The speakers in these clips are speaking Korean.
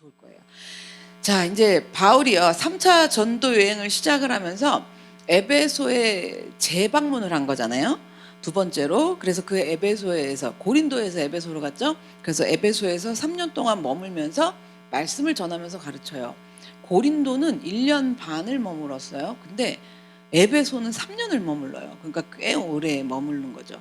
좋을 거예요. 자, 이제 바울이요 3차 전도 여행을 시작을 하면서 에베소에 재방문을 한 거잖아요. 두 번째로. 그래서 그 에베소에서 고린도에서 에베소로 갔죠. 그래서 에베소에서 3년 동안 머물면서 말씀을 전하면서 가르쳐요. 고린도는 1년 반을 머물었어요. 근데 에베소는 3년을 머물러요. 그러니까 꽤 오래 머무른 거죠.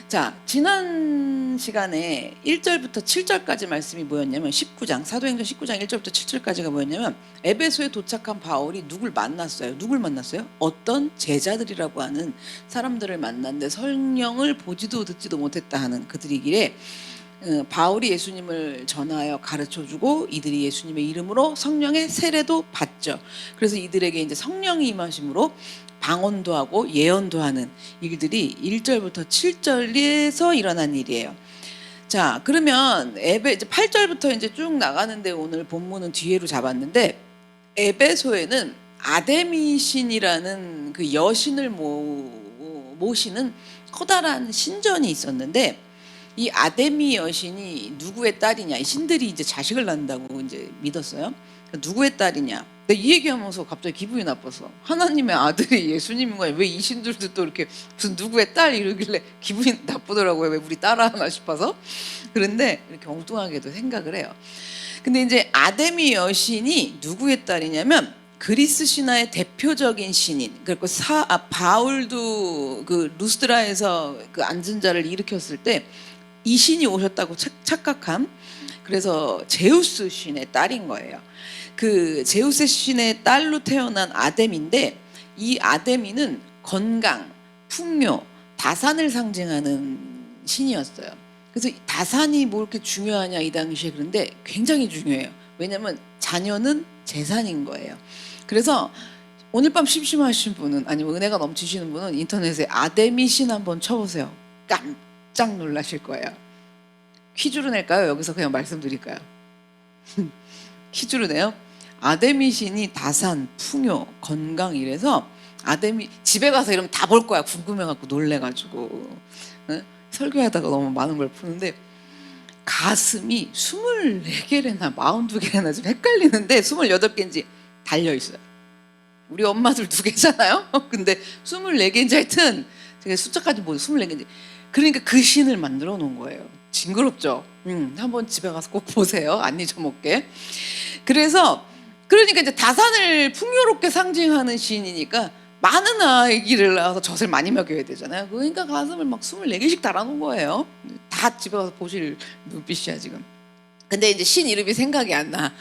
자, 지난 시간에 1절부터 7절까지 말씀이 뭐였냐면 19장, 사도행전 19장 1절부터 7절까지가 뭐였냐면 에베소에 도착한 바울이 누굴 만났어요. 누굴 만났어요? 어떤 제자들이라고 하는 사람들을 만났는데 성령을 보지도 듣지도 못했다 하는 그들이길래 바울이 예수님을 전하여 가르쳐주고 이들이 예수님의 이름으로 성령의 세례도 받죠. 그래서 이들에게 이제 성령이 임하심으로 방언도 하고 예언도 하는 일들이 1절부터 7절에서 일어난 일이에요. 자, 그러면 이제 8절부터 이제 쭉 나가는데 오늘 본문은 뒤에로 잡았는데 에베소에는 아데미 신이라는 그 여신을 모시는 커다란 신전이 있었는데 이 아데미 여신이 누구의 딸이냐? 이 신들이 이제 자식을 낳는다고 이제 믿었어요. 누구의 딸이냐? 근데 이 얘기하면서 갑자기 기분이 나빠서 하나님의 아들이 예수님인 거야. 왜 이 신들도 또 이렇게 무슨 누구의 딸 이러길래 기분이 나쁘더라고요. 왜 우리 따라하나 싶어서. 그런데 이렇게 엉뚱하게도 생각을 해요. 근데 이제 아데미 여신이 누구의 딸이냐면 그리스 신화의 대표적인 신인. 그리고 바울도 그 루스드라에서 그 앉은 자를 일으켰을 때 이 신이 오셨다고 착각한, 그래서 제우스 신의 딸인 거예요. 그 제우스 신의 딸로 태어난 아데미인데 이 아데미는 건강, 풍요, 다산을 상징하는 신이었어요. 그래서 다산이 뭐 이렇게 중요하냐 이 당시에. 그런데 굉장히 중요해요. 왜냐하면 자녀는 재산인 거예요. 그래서 오늘 밤 심심하신 분은, 아니면 은혜가 넘치시는 분은 인터넷에 아데미 신 한번 쳐보세요. 깜짝 놀라실 거예요. 퀴즈로 낼까요? 여기서 그냥 말씀드릴까요? 퀴즈로 내요. 아데미 신이 다산, 풍요, 건강 이래서 아데미 집에 가서 이러면 다 볼 거야. 궁금해갖고 놀래가지고. 설교하다가 너무 많은 걸 푸는데 가슴이 24개래나 42개래나 좀 헷갈리는데 28개인지 달려있어요. 우리 엄마들 2개잖아요. 근데 24개인지 하여튼 제가 숫자까지 보고 24개인지. 그러니까 그 신을 만들어 놓은 거예요. 징그럽죠? 한번 집에 가서 꼭 보세요. 안 잊어먹게. 그래서 그러니까 이제 다산을 풍요롭게 상징하는 신이니까 많은 아기를 낳아서 젖을 많이 먹여야 되잖아요. 그러니까 가슴을 막 24개씩 달아놓은 거예요. 다 집에 가서 보실 눈빛이야 지금. 근데 이제 신 이름이 생각이 안 나.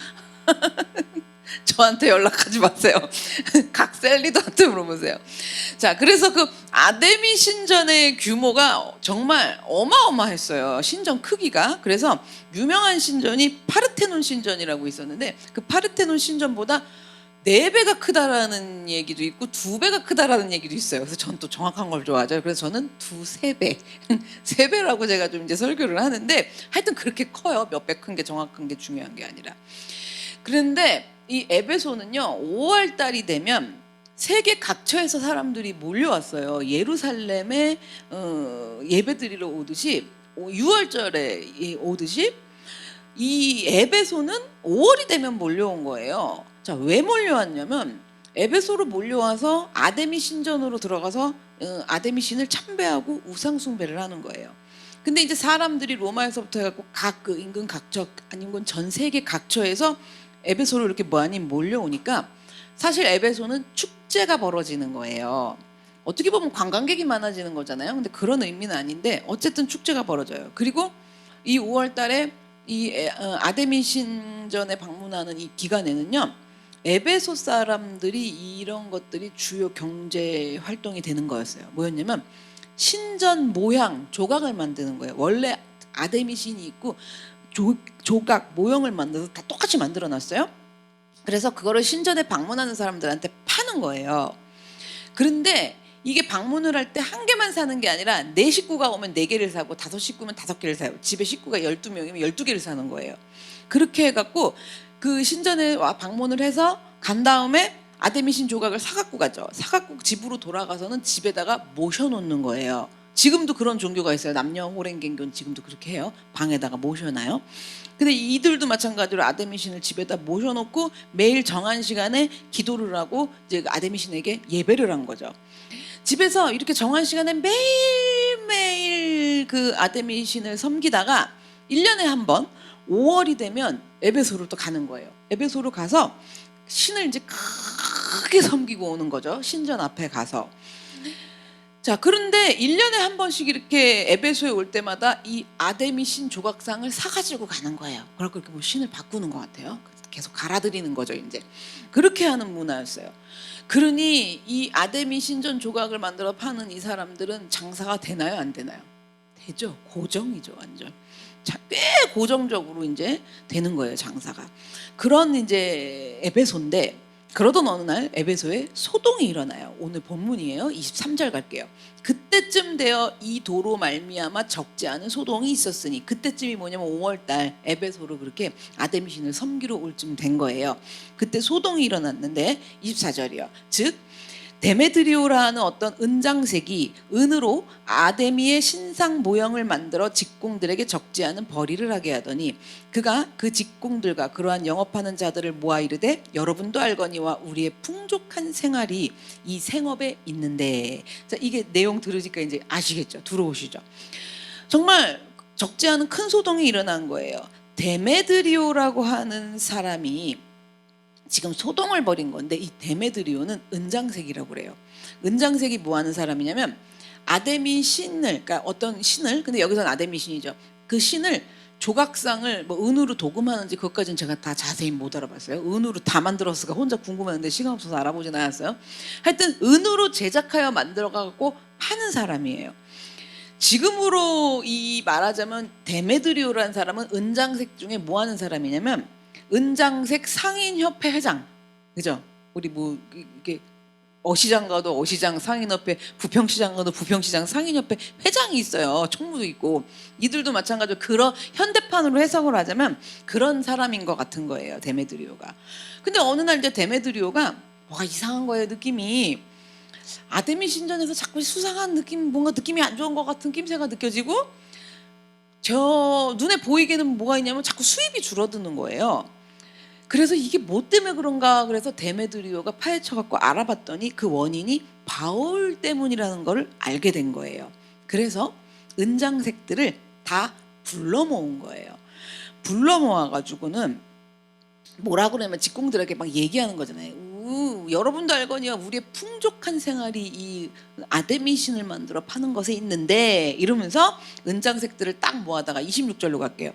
저한테 연락하지 마세요. 각 셀리더한테 물어보세요. 자, 그래서 그 아데미 신전의 규모가 정말 어마어마했어요. 신전 크기가. 그래서 유명한 신전이 파르테논 신전이라고 있었는데 그 파르테논 신전보다 4배가 크다라는 얘기도 있고 2배가 크다라는 얘기도 있어요. 그래서 전 또 정확한 걸 좋아하죠. 그래서 저는 3배, 3배라고 제가 좀 이제 설교를 하는데 하여튼 그렇게 커요. 몇 배 큰 게 정확한 게 중요한 게 아니라. 그런데 이 에베소는요 5월 달이 되면 세계 각처에서 사람들이 몰려왔어요. 예루살렘에 예배드리러 오듯이 6월절에 오듯이 이 에베소는 5월이 되면 몰려온 거예요. 자, 왜 몰려왔냐면 에베소로 몰려와서 아데미 신전으로 들어가서 아데미 신을 참배하고 우상 숭배를 하는 거예요. 근데 이제 사람들이 로마에서부터 해갖고 각 그 인근 각처 아니면 전 세계 각처에서 에베소로 이렇게 많이 몰려오니까 사실 에베소는 축제가 벌어지는 거예요. 어떻게 보면 관광객이 많아지는 거잖아요. 근데 그런 의미는 아닌데 어쨌든 축제가 벌어져요. 그리고 이 5월 달에 이 아데미 신전에 방문하는 이 기간에는요 에베소 사람들이 이런 것들이 주요 경제 활동이 되는 거였어요. 뭐였냐면 신전 모양 조각을 만드는 거예요. 원래 아데미 신이 있고 조각 모형을 만들어서 다 똑같이 만들어 놨어요. 그래서 그거를 신전에 방문하는 사람들한테 파는 거예요. 그런데 이게 방문을 할 때 한 개만 사는 게 아니라 4식구가 오면 4개를 사고 5식구면 5개를 사요. 집에 식구가 12명이면 12개를 사는 거예요. 그렇게 해갖고 그 신전에 방문을 해서 간 다음에 아데미 신 조각을 사갖고 가죠. 사갖고 집으로 돌아가서는 집에다가 모셔놓는 거예요. 지금도 그런 종교가 있어요. 남녀 호랭갱교는 지금도 그렇게 해요. 방에다가 모셔놔요. 근데 이들도 마찬가지로 아데미 신을 집에다 모셔놓고 매일 정한 시간에 기도를 하고 이제 아데미 신에게 예배를 한 거죠. 집에서 이렇게 정한 시간에 매일매일 그 아데미 신을 섬기다가 1년에 한 번 5월이 되면 에베소로 또 가는 거예요. 에베소로 가서 신을 이제 크게 섬기고 오는 거죠. 신전 앞에 가서. 자, 그런데 1년에 한 번씩 이렇게 에베소에 올 때마다 이 아데미 신 조각상을 사가지고 가는 거예요. 그렇게 뭐 신을 바꾸는 것 같아요. 계속 갈아들이는 거죠, 이제. 그렇게 하는 문화였어요. 그러니 이 아데미 신전 조각을 만들어 파는 이 사람들은 장사가 되나요, 안 되나요? 되죠. 고정이죠, 완전. 자, 꽤 고정적으로 이제 되는 거예요, 장사가. 그런 이제 에베소인데, 그러던 어느 날 에베소에 소동이 일어나요. 오늘 본문이에요. 23절 갈게요. 그때쯤 되어 이 도로 말미암아 적지 않은 소동이 있었으니, 그때쯤이 뭐냐면 5월달 에베소로 그렇게 아데미 신을 섬기러 올 쯤 된 거예요. 그때 소동이 일어났는데 24절이요. 즉 데메드리오라는 어떤 은장색이 은으로 아데미의 신상 모형을 만들어 직공들에게 적지 않은 벌이를 하게 하더니 그가 그 직공들과 그러한 영업하는 자들을 모아 이르되 여러분도 알거니와 우리의 풍족한 생활이 이 생업에 있는데. 자, 이게 내용 들으니까 이제 아시겠죠? 들어오시죠? 정말 적지 않은 큰 소동이 일어난 거예요. 데메드리오라고 하는 사람이 지금 소동을 벌인 건데, 이 데메드리오는 은장색이라고 그래요. 은장색이 뭐 하는 사람이냐면 아데미 신을, 그러니까 어떤 신을, 근데 여기서는 아데미 신이죠. 그 신을 조각상을 뭐 은으로 도금하는지 그것까지는 제가 다 자세히 못 알아봤어요. 은으로 다 만들었을까 혼자 궁금했는데 시간 없어서 알아보진 않았어요. 하여튼 은으로 제작하여 만들어갖고 파는 사람이에요. 지금으로 이 말하자면 데메드리오라는 사람은 은장색 중에 뭐 하는 사람이냐면 은장색 상인협회 회장, 그죠? 우리 뭐 이게 어시장 가도 어시장 상인협회, 부평시장 가도 부평시장 상인협회 회장이 있어요. 총무도 있고. 이들도 마찬가지로 그런 현대판으로 해석을 하자면 그런 사람인 것 같은 거예요, 데메드리오가. 근데 어느 날 이제 데메드리오가 뭐가 이상한 거예요, 느낌이. 아데미 신전에서 자꾸 수상한 느낌, 뭔가 느낌이 안 좋은 것 같은 낌새가 느껴지고, 저 눈에 보이게는 뭐가 있냐면 자꾸 수입이 줄어드는 거예요. 그래서 이게 뭐 때문에 그런가, 그래서 데메드리오가 파헤쳐갖고 알아봤더니 그 원인이 바울 때문이라는 걸 알게 된 거예요. 그래서 은장색들을 다 불러 모은 거예요. 불러 모아가지고는 뭐라 그러면 직공들에게 막 얘기하는 거잖아요. 여러분도 알거니와 우리의 풍족한 생활이 이 아데미 신을 만들어 파는 것에 있는데, 이러면서 은장색들을 딱 모아다가 26절로 갈게요.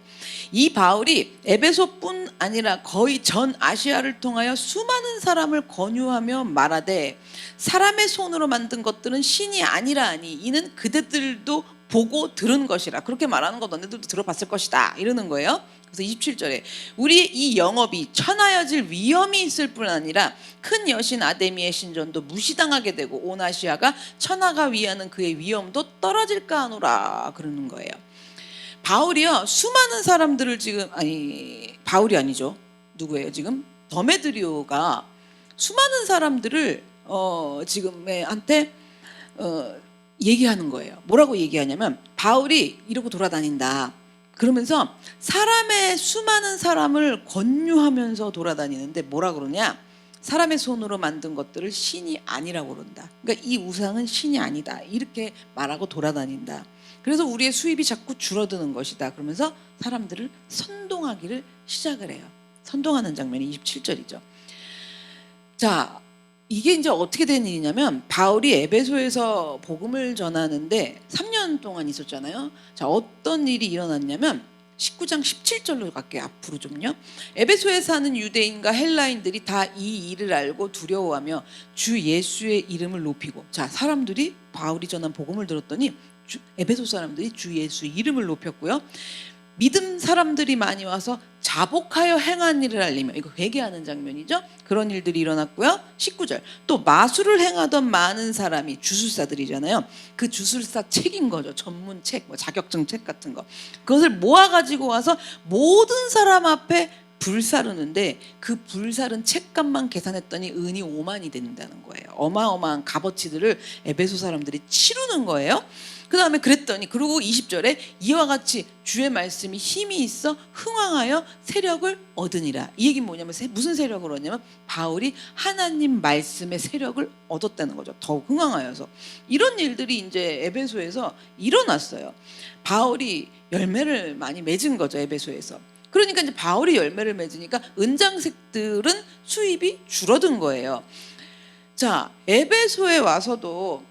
이 바울이 에베소뿐 아니라 거의 전 아시아를 통하여 수많은 사람을 권유하며 말하되 사람의 손으로 만든 것들은 신이 아니라 하니 이는 그대들도 보고 들은 것이라. 그렇게 말하는 거 너네들도 들어봤을 것이다, 이러는 거예요. 그래서 27절에 우리의 이 영업이 천하여질 위험이 있을 뿐 아니라 큰 여신 아데미의 신전도 무시당하게 되고 온 아시아가 천하가 위하는 그의 위엄도 떨어질까 하노라, 그러는 거예요. 바울이요, 수많은 사람들을 지금, 아니 바울이 아니죠, 누구예요? 지금 데메드리오가 수많은 사람들을 지금한테 얘기하는 거예요. 뭐라고 얘기하냐면 바울이 이러고 돌아다닌다. 그러면서 사람의 수많은 사람을 권유하면서 돌아다니는데 뭐라 그러냐? 사람의 손으로 만든 것들을 신이 아니라고 그런다. 그러니까 이 우상은 신이 아니다, 이렇게 말하고 돌아다닌다. 그래서 우리의 수입이 자꾸 줄어드는 것이다, 그러면서 사람들을 선동하기를 시작을 해요. 선동하는 장면이 27절이죠. 자, 이게 이제 어떻게 된 일이냐면 바울이 에베소에서 복음을 전하는데 3년 동안 있었잖아요. 자, 어떤 일이 일어났냐면 19장 17절로 갈게요. 앞으로 좀요. 에베소에 사는 유대인과 헬라인들이 다 이 일을 알고 두려워하며 주 예수의 이름을 높이고, 자, 사람들이 바울이 전한 복음을 들었더니 에베소 사람들이 주 예수 이름을 높였고요. 믿음 사람들이 많이 와서 자복하여 행한 일을 알리며, 이거 회개하는 장면이죠. 그런 일들이 일어났고요. 19절 또 마술을 행하던 많은 사람이, 주술사들이잖아요. 그 주술사 책인 거죠. 전문 책, 뭐 자격증 책 같은 거, 그것을 모아가지고 와서 모든 사람 앞에 불사르는데 그 불사른 책값만 계산했더니 은이 5만이 된다는 거예요. 어마어마한 값어치들을 에베소 사람들이 치르는 거예요. 그 다음에 그랬더니 그리고 20절에 이와 같이 주의 말씀이 힘이 있어 흥왕하여 세력을 얻으니라. 이 얘기는 뭐냐면 무슨 세력을 얻냐면 바울이 하나님 말씀의 세력을 얻었다는 거죠. 더욱 흥왕하여서. 이런 일들이 이제 에베소에서 일어났어요. 바울이 열매를 많이 맺은 거죠. 에베소에서. 그러니까 이제 바울이 열매를 맺으니까 은장색들은 수입이 줄어든 거예요. 자, 에베소에 와서도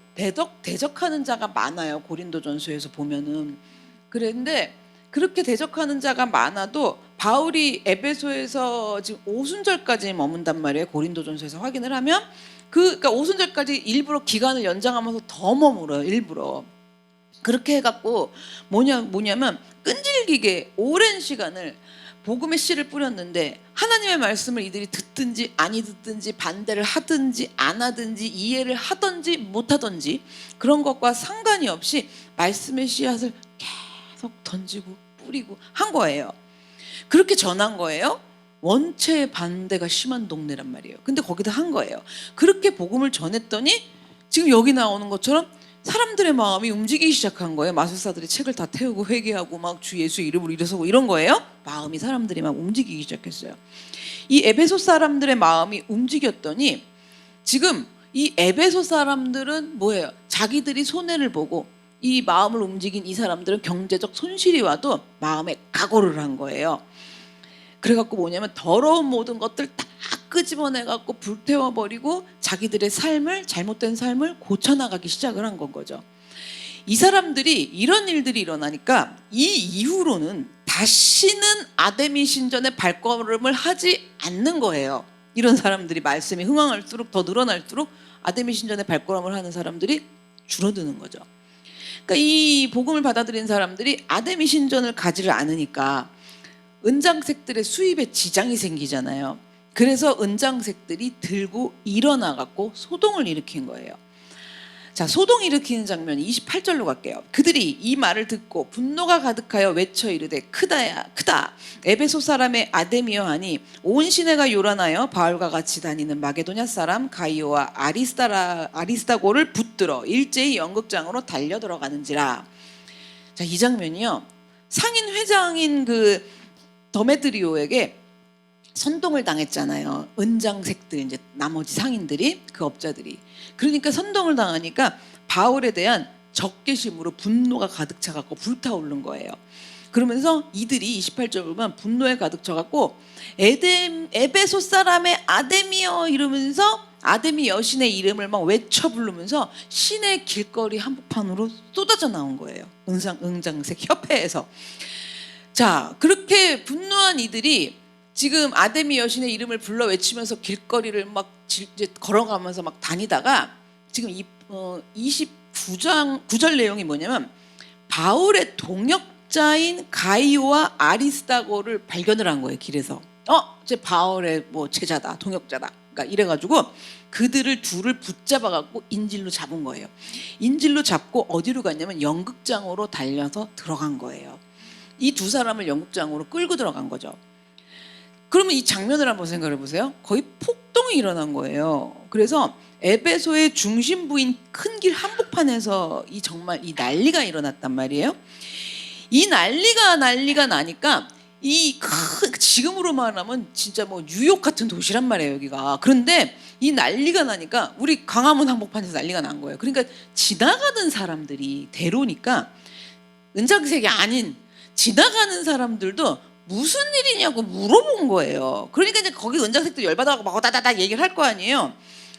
대적하는 자가 많아요. 고린도전서에서 보면은. 그런데 그렇게 대적하는 자가 많아도 바울이 에베소에서 지금 오순절까지 머문단 말이에요. 고린도전서에서 확인을 하면 그러니까 오순절까지 일부러 기간을 연장하면서 더 머물어요. 일부러. 그렇게 해갖고 뭐냐면 끈질기게 오랜 시간을 복음의 씨를 뿌렸는데 하나님의 말씀을 이들이 듣든지 아니 듣든지 반대를 하든지 안 하든지 이해를 하든지 못하든지 그런 것과 상관이 없이 말씀의 씨앗을 계속 던지고 뿌리고 한 거예요. 그렇게 전한 거예요. 원체 반대가 심한 동네란 말이에요. 근데 거기다 한 거예요. 그렇게 복음을 전했더니 지금 여기 나오는 것처럼 사람들의 마음이 움직이기 시작한 거예요. 마술사들이 책을 다 태우고 회개하고 막 주 예수 이름으로 일어서고 이런 거예요. 마음이 사람들이 막 움직이기 시작했어요. 이 에베소 사람들의 마음이 움직였더니 지금 이 에베소 사람들은 뭐예요? 자기들이 손해를 보고 이 마음을 움직인 이 사람들은 경제적 손실이 와도 마음에 각오를 한 거예요. 그래갖고 뭐냐면 더러운 모든 것들 다 끄집어내갖고 불태워버리고 자기들의 삶을 잘못된 삶을 고쳐나가기 시작을 한 건 거죠. 이 사람들이 이런 일들이 일어나니까 이 이후로는 다시는 아데미 신전에 발걸음을 하지 않는 거예요. 이런 사람들이 말씀이 흥황할수록 더 늘어날수록 아데미 신전에 발걸음을 하는 사람들이 줄어드는 거죠. 그러니까 이 복음을 받아들인 사람들이 아데미 신전을 가지를 않으니까 은장색들의 수입에 지장이 생기잖아요. 그래서 은장색들이 들고 일어나갖고 소동을 일으킨 거예요. 자, 소동 일으키는 장면 28절로 갈게요. 그들이 이 말을 듣고 분노가 가득하여 외쳐 이르되 크다야 크다 에베소 사람의 아데미여 하니 온 시내가 요란하여 바울과 같이 다니는 마게도냐 사람 가이오와 아리스다고를 붙들어 일제히 연극장으로 달려 들어가는지라. 자, 이 장면이요. 상인 회장인 그 더메드리오에게 선동을 당했잖아요. 은장색들 이제 나머지 상인들이 그 업자들이. 그러니까 선동을 당하니까 바울에 대한 적개심으로 분노가 가득 차갖고 불타오른 거예요. 그러면서 이들이 28절 보면 분노에 가득 차갖고 에베소 사람의 아데미여 이러면서 아데미 여신의 이름을 막 외쳐 부르면서 시내 길거리 한복판으로 쏟아져 나온 거예요. 은장색 협회에서. 자, 그렇게 분노한 이들이 지금 아데미 여신의 이름을 불러 외치면서 길거리를 막 이제 걸어가면서 막 다니다가 지금 29절 내용이 뭐냐면 바울의 동역자인 가이오와 아리스다고를 발견을 한 거예요. 길에서. 제 바울의 뭐 제자다, 동역자다. 그러니까 이래가지고 그들을 둘을 붙잡아갖고 인질로 잡은 거예요. 인질로 잡고 어디로 갔냐면 연극장으로 달려서 들어간 거예요. 이 두 사람을 연극장으로 끌고 들어간 거죠. 그러면 이 장면을 한번 생각해 보세요. 거의 폭동이 일어난 거예요. 그래서 에베소의 중심부인 큰 길 한복판에서 정말 이 난리가 일어났단 말이에요. 이 난리가 나니까 지금으로 말하면 진짜 뭐 뉴욕 같은 도시란 말이에요, 여기가. 그런데 이 난리가 나니까 우리 광화문 한복판에서 난리가 난 거예요. 그러니까 지나가는 사람들이 대로니까 은장색이 아닌 지나가는 사람들도 무슨 일이냐고 물어본 거예요. 그러니까 이제 거기 은장색도 열받아가고 막 다다다 얘기를 할 거 아니에요.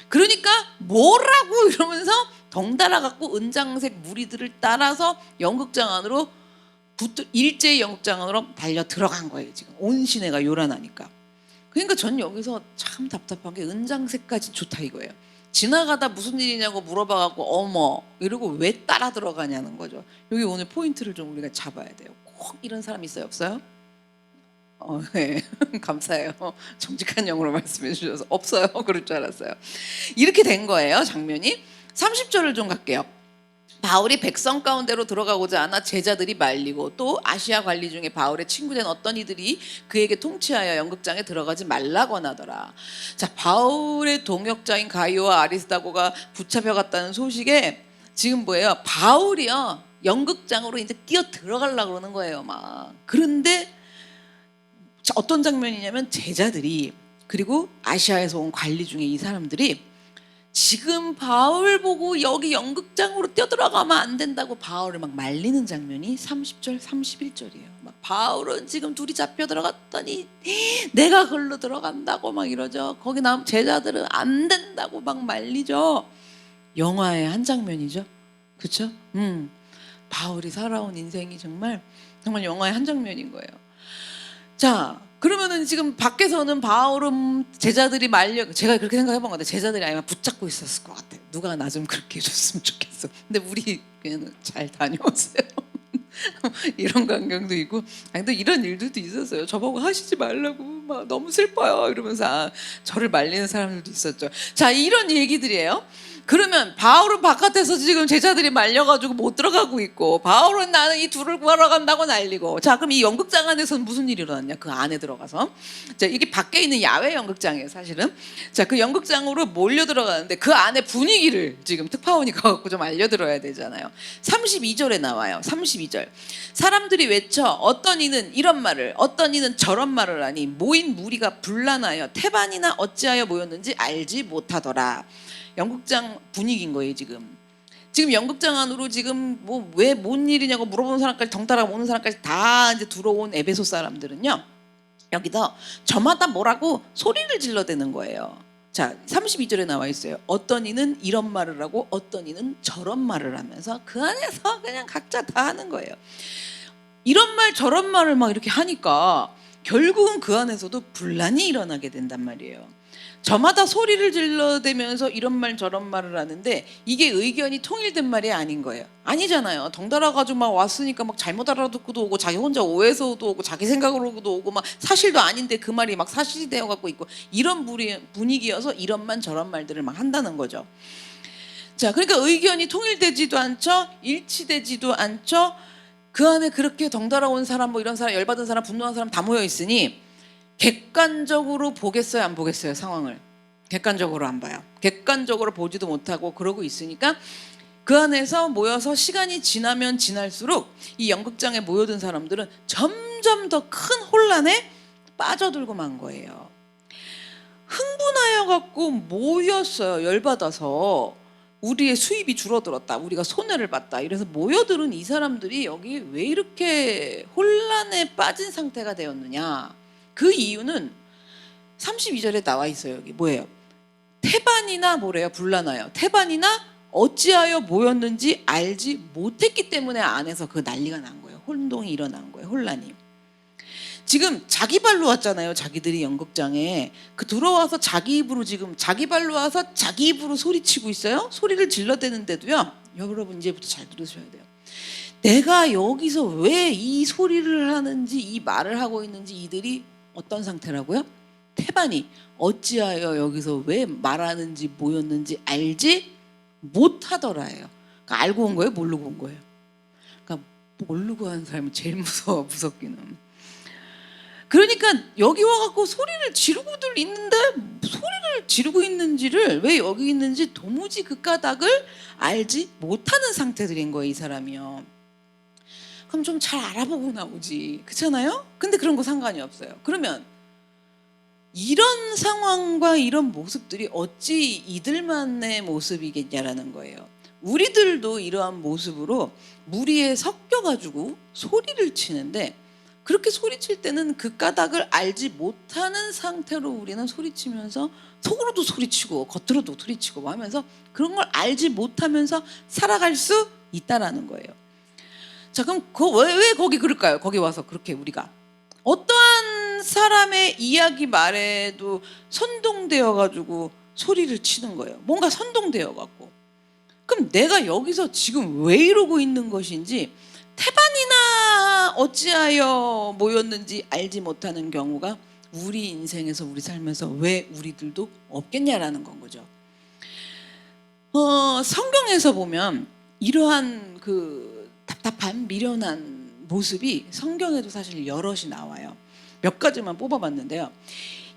그러니까 뭐라고 이러면서 덩달아 갖고 은장색 무리들을 따라서 연극장 안으로 일제히 연극장 안으로 달려 들어간 거예요. 지금 온 시내가 요란하니까. 그러니까 전 여기서 참 답답한 게 은장색까지 좋다 이거예요. 지나가다 무슨 일이냐고 물어봐갖고 어머 이러고 왜 따라 들어가냐는 거죠. 여기 오늘 포인트를 좀 우리가 잡아야 돼요. 꼭 이런 사람 있어요, 없어요? 네. 감사해요. 정직한 영어로 말씀해 주셔서. 없어요. 그럴 줄 알았어요. 이렇게 된 거예요, 장면이. 30절을 좀 갈게요. 바울이 백성 가운데로 들어가고자 하나 제자들이 말리고 또 아시아 관리 중에 바울의 친구된 어떤 이들이 그에게 통치하여 연극장에 들어가지 말라고 하더라. 자, 바울의 동역자인 가이오와 아리스다고가 붙잡혀갔다는 소식에 지금 뭐예요? 바울이요. 연극장으로 이제 뛰어 들어가려고 그러는 거예요, 막. 그런데 어떤 장면이냐면 제자들이, 그리고 아시아에서 온 관리 중에 이 사람들이 지금 바울 보고 여기 연극장으로 뛰어들어가면 안 된다고 바울을 막 말리는 장면이 30절 31절이에요. 막 바울은 지금 둘이 잡혀 들어갔더니 내가 걸로 들어간다고 막 이러죠. 거기 나온 제자들은 안 된다고 막 말리죠. 영화의 한 장면이죠. 그렇죠? 바울이 살아온 인생이 정말 영화의 한 장면인 거예요. 자, 그러면은 지금 밖에서는 바울은 제자들이 말려, 제가 그렇게 생각해본 건데 제자들이 아니면 붙잡고 있었을 것 같아요. 누가 나 좀 그렇게 해줬으면 좋겠어. 근데 우리 그냥 잘 다녀오세요. 이런 광경도 있고, 아니, 근데 이런 일들도 있었어요. 저보고 하시지 말라고 막 너무 슬퍼요 이러면서 저를 말리는 사람들도 있었죠. 자, 이런 얘기들이에요. 그러면 바울은 바깥에서 지금 제자들이 말려가지고 못 들어가고 있고, 바울은 나는 이 둘을 구하러 간다고 난리고. 자, 그럼 이 연극장 안에서는 무슨 일이 일어났냐? 그 안에 들어가서, 자, 이게 밖에 있는 야외 연극장이에요, 사실은. 자, 그 연극장으로 몰려 들어가는데 그 안에 분위기를 지금 특파원이 가갖고 좀 알려드려야 되잖아요. 32절에 나와요. 32절. 사람들이 외쳐 어떤 이는 이런 말을, 어떤 이는 저런 말을 하니 모인 무리가 분란하여 태반이나 어찌하여 모였는지 알지 못하더라. 연극장 분위기인 거예요, 지금. 지금 연극장 안으로 지금 뭐 왜 뭔 일이냐고 물어보는 사람까지, 덩달아 오는 사람까지 다 이제 들어온 에베소 사람들은요, 여기서 저마다 뭐라고 소리를 질러대는 거예요. 자, 32절에 나와 있어요. 어떤 이는 이런 말을 하고 어떤 이는 저런 말을 하면서 그 안에서 그냥 각자 다 하는 거예요. 이런 말 저런 말을 막 이렇게 하니까 결국은 그 안에서도 분란이 일어나게 된단 말이에요. 저마다 소리를 질러대면서 이런 말 저런 말을 하는데 이게 의견이 통일된 말이 아닌 거예요. 아니잖아요. 덩달아 가지고 막 왔으니까 막 잘못 알아듣고도 오고, 자기 혼자 오해해서도 오고, 자기 생각으로도 오고, 막 사실도 아닌데 그 말이 막 사실이 되어 갖고 있고, 이런 분위기여서 이런 말 저런 말들을 막 한다는 거죠. 자, 그러니까 의견이 통일되지도 않죠. 일치되지도 않죠. 그 안에 그렇게 덩달아 온 사람, 뭐 이런 사람, 열받은 사람, 분노한 사람 다 모여 있으니 객관적으로 보겠어요, 안 보겠어요? 상황을 객관적으로 안 봐요. 객관적으로 보지도 못하고 그러고 있으니까 그 안에서 모여서 시간이 지나면 지날수록 이 연극장에 모여든 사람들은 점점 더 큰 혼란에 빠져들고 만 거예요. 흥분하여 갖고 모였어요. 열받아서 우리의 수입이 줄어들었다, 우리가 손해를 봤다, 이래서 모여들은 이 사람들이 여기 왜 이렇게 혼란에 빠진 상태가 되었느냐. 그 이유는 32절에 나와 있어요. 여기 뭐예요? 태반이나 뭐래요? 분란하여. 태반이나 어찌하여 모였는지 알지 못했기 때문에 안에서 그 난리가 난 거예요. 혼동이 일어난 거예요. 혼란이. 지금 자기 발로 왔잖아요. 자기들이 연극장에 그 들어와서 자기 입으로, 지금 자기 발로 와서 자기 입으로 소리치고 있어요. 소리를 질러대는데도요, 여러분 이제부터 잘 들으셔야 돼요. 내가 여기서 왜 이 소리를 하는지, 이 말을 하고 있는지 이들이 어떤 상태라고요? 태반이 어찌하여 여기서 왜 말하는지 모였는지 알지 못하더라예요. 그러니까 알고 온 거예요? 모르고 온 거예요? 그러니까 모르고 한 사람이 제일 무서워, 무섭기는. 그러니까 여기 와갖고 소리를 지르고들 있는데 소리를 지르고 있는지를, 왜 여기 있는지 도무지 그 까닭을 알지 못하는 상태들인 거예요, 이 사람이요. 그럼 좀 잘 알아보고 나오지, 그렇잖아요? 근데 그런 거 상관이 없어요. 그러면 이런 상황과 이런 모습들이 어찌 이들만의 모습이겠냐라는 거예요. 우리들도 이러한 모습으로 무리에 섞여가지고 소리를 치는데, 그렇게 소리칠 때는 그 까닭을 알지 못하는 상태로 우리는 소리치면서 속으로도 소리치고 겉으로도 소리치고 하면서 그런 걸 알지 못하면서 살아갈 수 있다라는 거예요. 자, 그럼 왜 거기 그럴까요? 거기 와서 그렇게 우리가 어떠한 사람의 이야기 말에도 선동되어 가지고 소리를 치는 거예요. 뭔가 선동되어 갖고. 그럼 내가 여기서 지금 왜 이러고 있는 것인지, 태반이나 어찌하여 모였는지 알지 못하는 경우가 우리 인생에서, 우리 삶에서 왜 우리들도 없겠냐라는 건 거죠. 성경에서 보면 이러한 그 답답한 미련한 모습이 성경에도 사실 여럿이 나와요. 몇 가지만 뽑아봤는데요.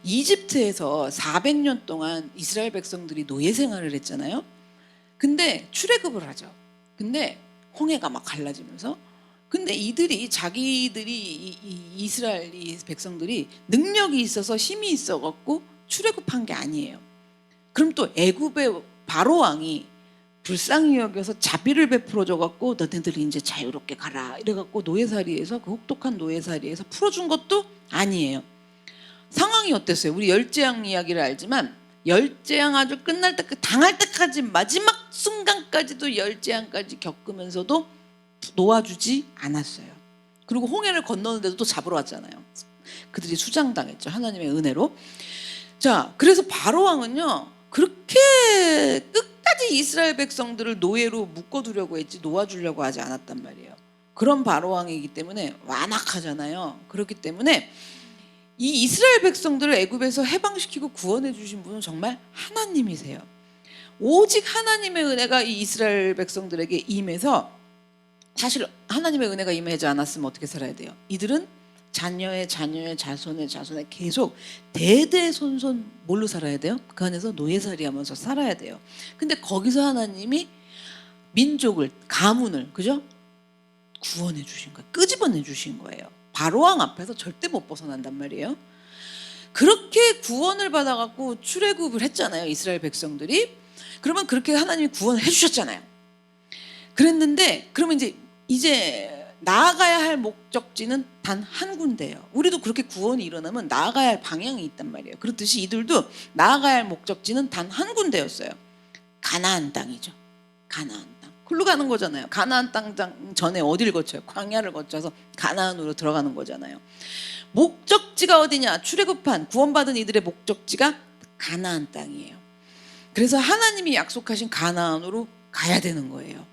이집트에서 400년 동안 이스라엘 백성들이 노예 생활을 했잖아요. 근데 출애굽을 하죠. 근데 홍해가 막 갈라지면서. 근데 이들이 자기들이 이 이스라엘 이 백성들이 능력이 있어서 힘이 있어갖고 출애굽한 게 아니에요. 그럼 또 애굽의 바로 왕이 불쌍히 여겨서 자비를 베풀어줘갖고 너네들이 이제 자유롭게 가라 이래갖고 노예살이에서 그 혹독한 노예살이에서 풀어준 것도 아니에요. 상황이 어땠어요? 우리 열재앙 이야기를 알지만 열재앙 아주 끝날 때 당할 때까지 마지막 순간까지도 열재앙까지 겪으면서도 놓아주지 않았어요. 그리고 홍해를 건너는데도 또 잡으러 왔잖아요. 그들이 수장당했죠. 하나님의 은혜로. 자, 그래서 바로 왕은요 그렇게 끝까지 이스라엘 백성들을 노예로 묶어두려고 했지 놓아주려고 하지 않았단 말이에요. 그런 바로 왕이기 때문에 완악하잖아요. 그렇기 때문에 이 이스라엘 백성들을 애굽에서 해방시키고 구원해 주신 분은 정말 하나님이세요. 오직 하나님의 은혜가 이 이스라엘 백성들에게 임해서, 사실 하나님의 은혜가 임하지 않았으면 어떻게 살아야 돼요? 이들은 자녀의 자녀의 자손의 자손의 계속 대대손손 뭘로 살아야 돼요? 그 안에서 노예살이 하면서 살아야 돼요. 근데 거기서 하나님이 민족을, 가문을, 그죠? 구원해 주신 거예요. 끄집어내 주신 거예요. 바로왕 앞에서 절대 못 벗어난단 말이에요. 그렇게 구원을 받아갖고 출애굽을 했잖아요, 이스라엘 백성들이. 그러면 그렇게 하나님이 구원을 해주셨잖아요. 그랬는데 그러면 이제 나아가야 할 목적지는 단 한 군데예요. 우리도 그렇게 구원이 일어나면 나아가야 할 방향이 있단 말이에요. 그렇듯이 이들도 나아가야 할 목적지는 단 한 군데였어요. 가나안 땅이죠. 가나안 땅. 글로 가는 거잖아요. 가나안 땅 전에 어디를 거쳐요? 광야를 거쳐서 가나안으로 들어가는 거잖아요. 목적지가 어디냐? 출애굽한 구원받은 이들의 목적지가 가나안 땅이에요. 그래서 하나님이 약속하신 가나안으로 가야 되는 거예요.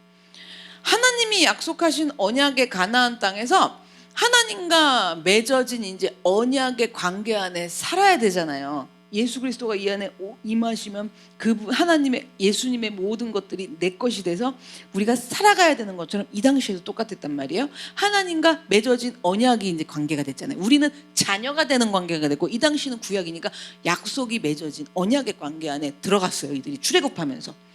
하나님이 약속하신 언약의 가나안 땅에서 하나님과 맺어진 이제 언약의 관계 안에 살아야 되잖아요. 예수 그리스도가 이 안에 임하시면 그 하나님의 예수님의 모든 것들이 내 것이 돼서 우리가 살아가야 되는 것처럼 이 당시에도 똑같았단 말이에요. 하나님과 맺어진 언약이 이제 관계가 됐잖아요. 우리는 자녀가 되는 관계가 됐고 이 당시는 구약이니까 약속이 맺어진 언약의 관계 안에 들어갔어요. 이들이 출애굽하면서.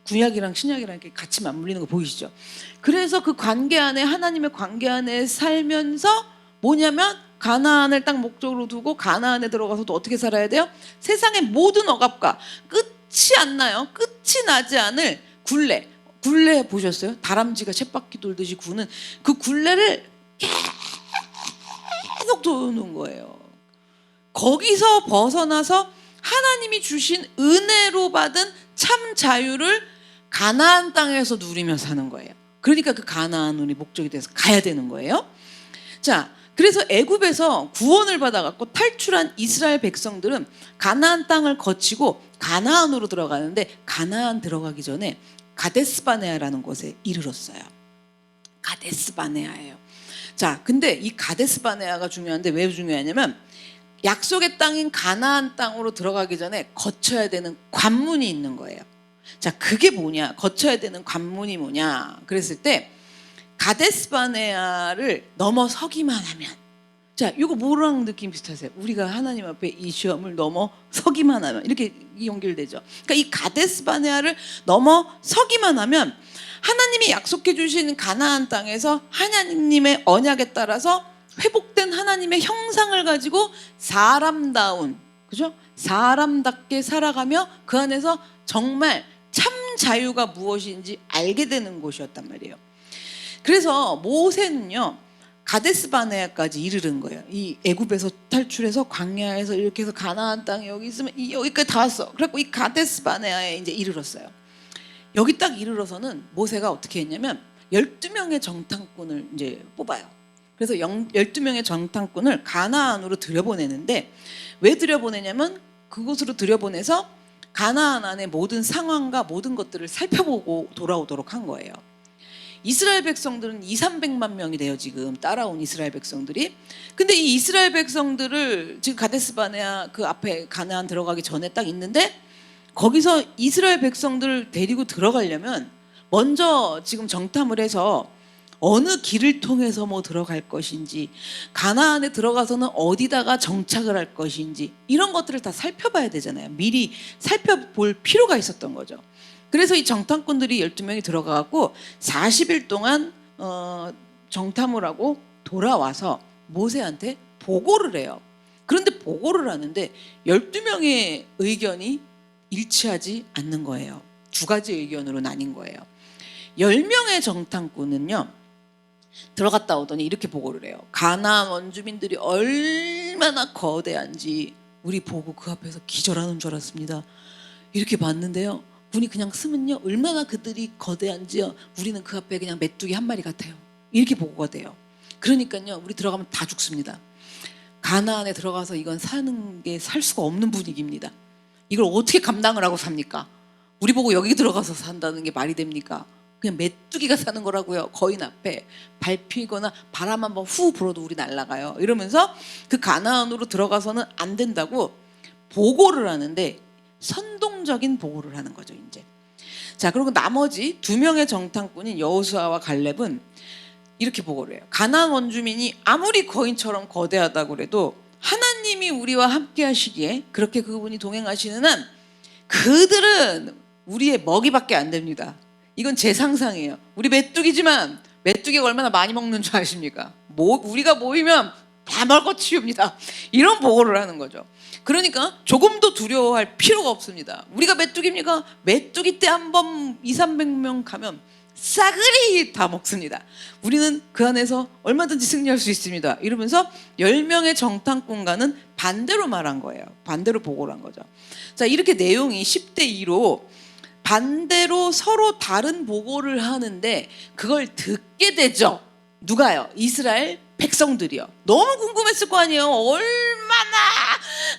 구약이랑 신약이랑 이렇게 같이 맞물리는 거 보이시죠? 그래서 그 관계 안에, 하나님의 관계 안에 살면서 뭐냐면 가나안을 딱 목적으로 두고 가나안에 들어가서도 어떻게 살아야 돼요? 세상의 모든 억압과 끝이 안 나요. 끝이 나지 않을 굴레. 굴레 보셨어요? 다람쥐가 쳇바퀴 돌듯이 구는 그 굴레를 계속 도는 거예요. 거기서 벗어나서 하나님이 주신 은혜로 받은 참 자유를 가나안 땅에서 누리며 사는 거예요. 그러니까 그 가나안으로 목적이 돼서 가야 되는 거예요. 자, 그래서 애굽에서 구원을 받아갖고 탈출한 이스라엘 백성들은 가나안 땅을 거치고 가나안으로 들어가는데 가나안 들어가기 전에 가데스바네아라는 곳에 이르렀어요. 가데스바네아예요. 자, 근데 이 가데스바네아가 중요한데 왜 중요하냐면 약속의 땅인 가나안 땅으로 들어가기 전에 거쳐야 되는 관문이 있는 거예요. 자, 그게 뭐냐? 거쳐야 되는 관문이 뭐냐? 그랬을 때 가데스바네아를 넘어서기만 하면, 자, 이거 뭐랑 느낌 비슷하세요? 우리가 하나님 앞에 이 시험을 넘어서기만 하면 이렇게 연결되죠. 그러니까 이 가데스바네아를 넘어서기만 하면 하나님이 약속해 주신 가나안 땅에서 하나님의 언약에 따라서 회복된 하나님의 형상을 가지고 사람다운, 그죠? 사람답게 살아가며 그 안에서 정말 참 자유가 무엇인지 알게 되는 곳이었단 말이에요. 그래서 모세는요 가데스바네아까지 이르는 거예요. 이 애굽에서 탈출해서 광야에서 이렇게 해서 가나안 땅에 여기 있으면 여기까지 다 왔어. 그래갖고 이 가데스바네아에 이제 이르렀어요. 여기 딱 이르러서는 모세가 어떻게 했냐면 12명의 정탐꾼을 이제 뽑아요. 그래서 12명의 정탐꾼을 가나안으로 들여보내는데 왜 들여보내냐면 그곳으로 들여보내서 가나안 안의 모든 상황과 모든 것들을 살펴보고 돌아오도록 한 거예요. 이스라엘 백성들은 200~300만 명이 돼요. 지금 따라온 이스라엘 백성들이. 근데 이 이스라엘 백성들을 지금 가데스바네아 그 앞에 가나안 들어가기 전에 딱 있는데 거기서 이스라엘 백성들을 데리고 들어가려면 먼저 지금 정탐을 해서 어느 길을 통해서 뭐 들어갈 것인지, 가나안에 들어가서는 어디다가 정착을 할 것인지 이런 것들을 다 살펴봐야 되잖아요. 미리 살펴볼 필요가 있었던 거죠. 그래서 이 정탐꾼들이 12명이 들어가갖고 40일 동안 정탐을 하고 돌아와서 모세한테 보고를 해요. 그런데 보고를 하는데 12명의 의견이 일치하지 않는 거예요. 두 가지 의견으로 나뉜 거예요. 10명의 정탐꾼은요, 들어갔다 오더니 이렇게 보고를 해요. 가나안 원주민들이 얼마나 거대한지 우리 보고 그 앞에서 기절하는 줄 알았습니다. 이렇게 봤는데요, 군이 그냥 쓰면요, 얼마나 그들이 거대한지요, 우리는 그 앞에 그냥 메뚜기 한 마리 같아요. 이렇게 보고가 돼요. 그러니까요, 우리 들어가면 다 죽습니다. 가나안에 들어가서 이건 사는 게 살 수가 없는 분위기입니다. 이걸 어떻게 감당을 하고 삽니까? 우리 보고 여기 들어가서 산다는 게 말이 됩니까? 그냥 메뚜기가 사는 거라고요. 거인 앞에 밟히거나 바람 한번 후 불어도 우리 날아가요. 이러면서 그 가나안으로 들어가서는 안 된다고 보고를 하는데, 선동적인 보고를 하는 거죠, 이제. 자, 그리고 나머지 2명의 정탐꾼인 여호수아와 갈렙은 이렇게 보고를 해요. 가나안 원주민이 아무리 거인처럼 거대하다고 그래도 하나님이 우리와 함께 하시기에, 그렇게 그분이 동행하시는 한 그들은 우리의 먹이밖에 안 됩니다. 이건 제 상상이에요. 우리 메뚜기지만 메뚜기가 얼마나 많이 먹는 줄 아십니까? 우리가 모이면 다 먹어 치웁니다. 이런 보고를 하는 거죠. 그러니까 조금도 두려워할 필요가 없습니다. 우리가 메뚜기입니까? 메뚜기 때 한번 200~300명 가면 싸그리 다 먹습니다. 우리는 그 안에서 얼마든지 승리할 수 있습니다. 이러면서 10명의 정탐꾼과는 반대로 말한 거예요. 반대로 보고를 한 거죠. 자, 이렇게 내용이 10대2로 반대로 서로 다른 보고를 하는데 그걸 듣게 되죠. 누가요? 이스라엘 백성들이요. 너무 궁금했을 거 아니에요. 얼마나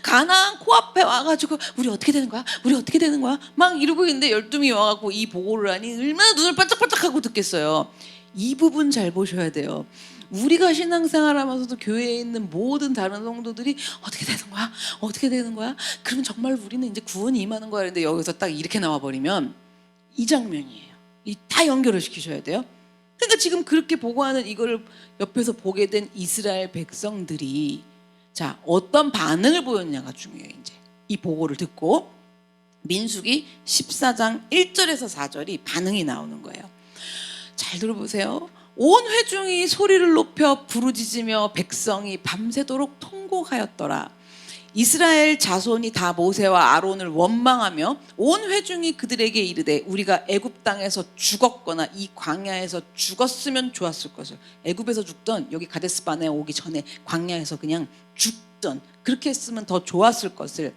가나안 코앞에 와가지고 우리 어떻게 되는 거야? 우리 어떻게 되는 거야? 막 이러고 있는데 12명이 와갖고 이 보고를 하니 얼마나 눈을 반짝반짝하고 듣겠어요. 이 부분 잘 보셔야 돼요. 우리가 신앙생활 하면서도 교회에 있는 모든 다른 성도들이 어떻게 되는 거야? 어떻게 되는 거야? 그러면 정말 우리는 이제 구원이 임하는 거야. 그런데 여기서 딱 이렇게 나와버리면 이 장면이에요. 이 다 연결을 시키셔야 돼요. 그러니까 지금 그렇게 보고하는 이거를 옆에서 보게 된 이스라엘 백성들이 자, 어떤 반응을 보였냐가 중요해요. 이제 이 보고를 듣고 민수기 14장 1절에서 4절이 반응이 나오는 거예요. 잘 들어보세요. 온 회중이 소리를 높여 부르짖으며 백성이 밤새도록 통곡하였더라. 이스라엘 자손이 다 모세와 아론을 원망하며 온 회중이 그들에게 이르되 우리가 애굽 땅에서 죽었거나 이 광야에서 죽었으면 좋았을 것을. 애굽에서 죽던 여기 가데스 바네아 오기 전에 광야에서 그냥 죽던, 그렇게 했으면 더 좋았을 것을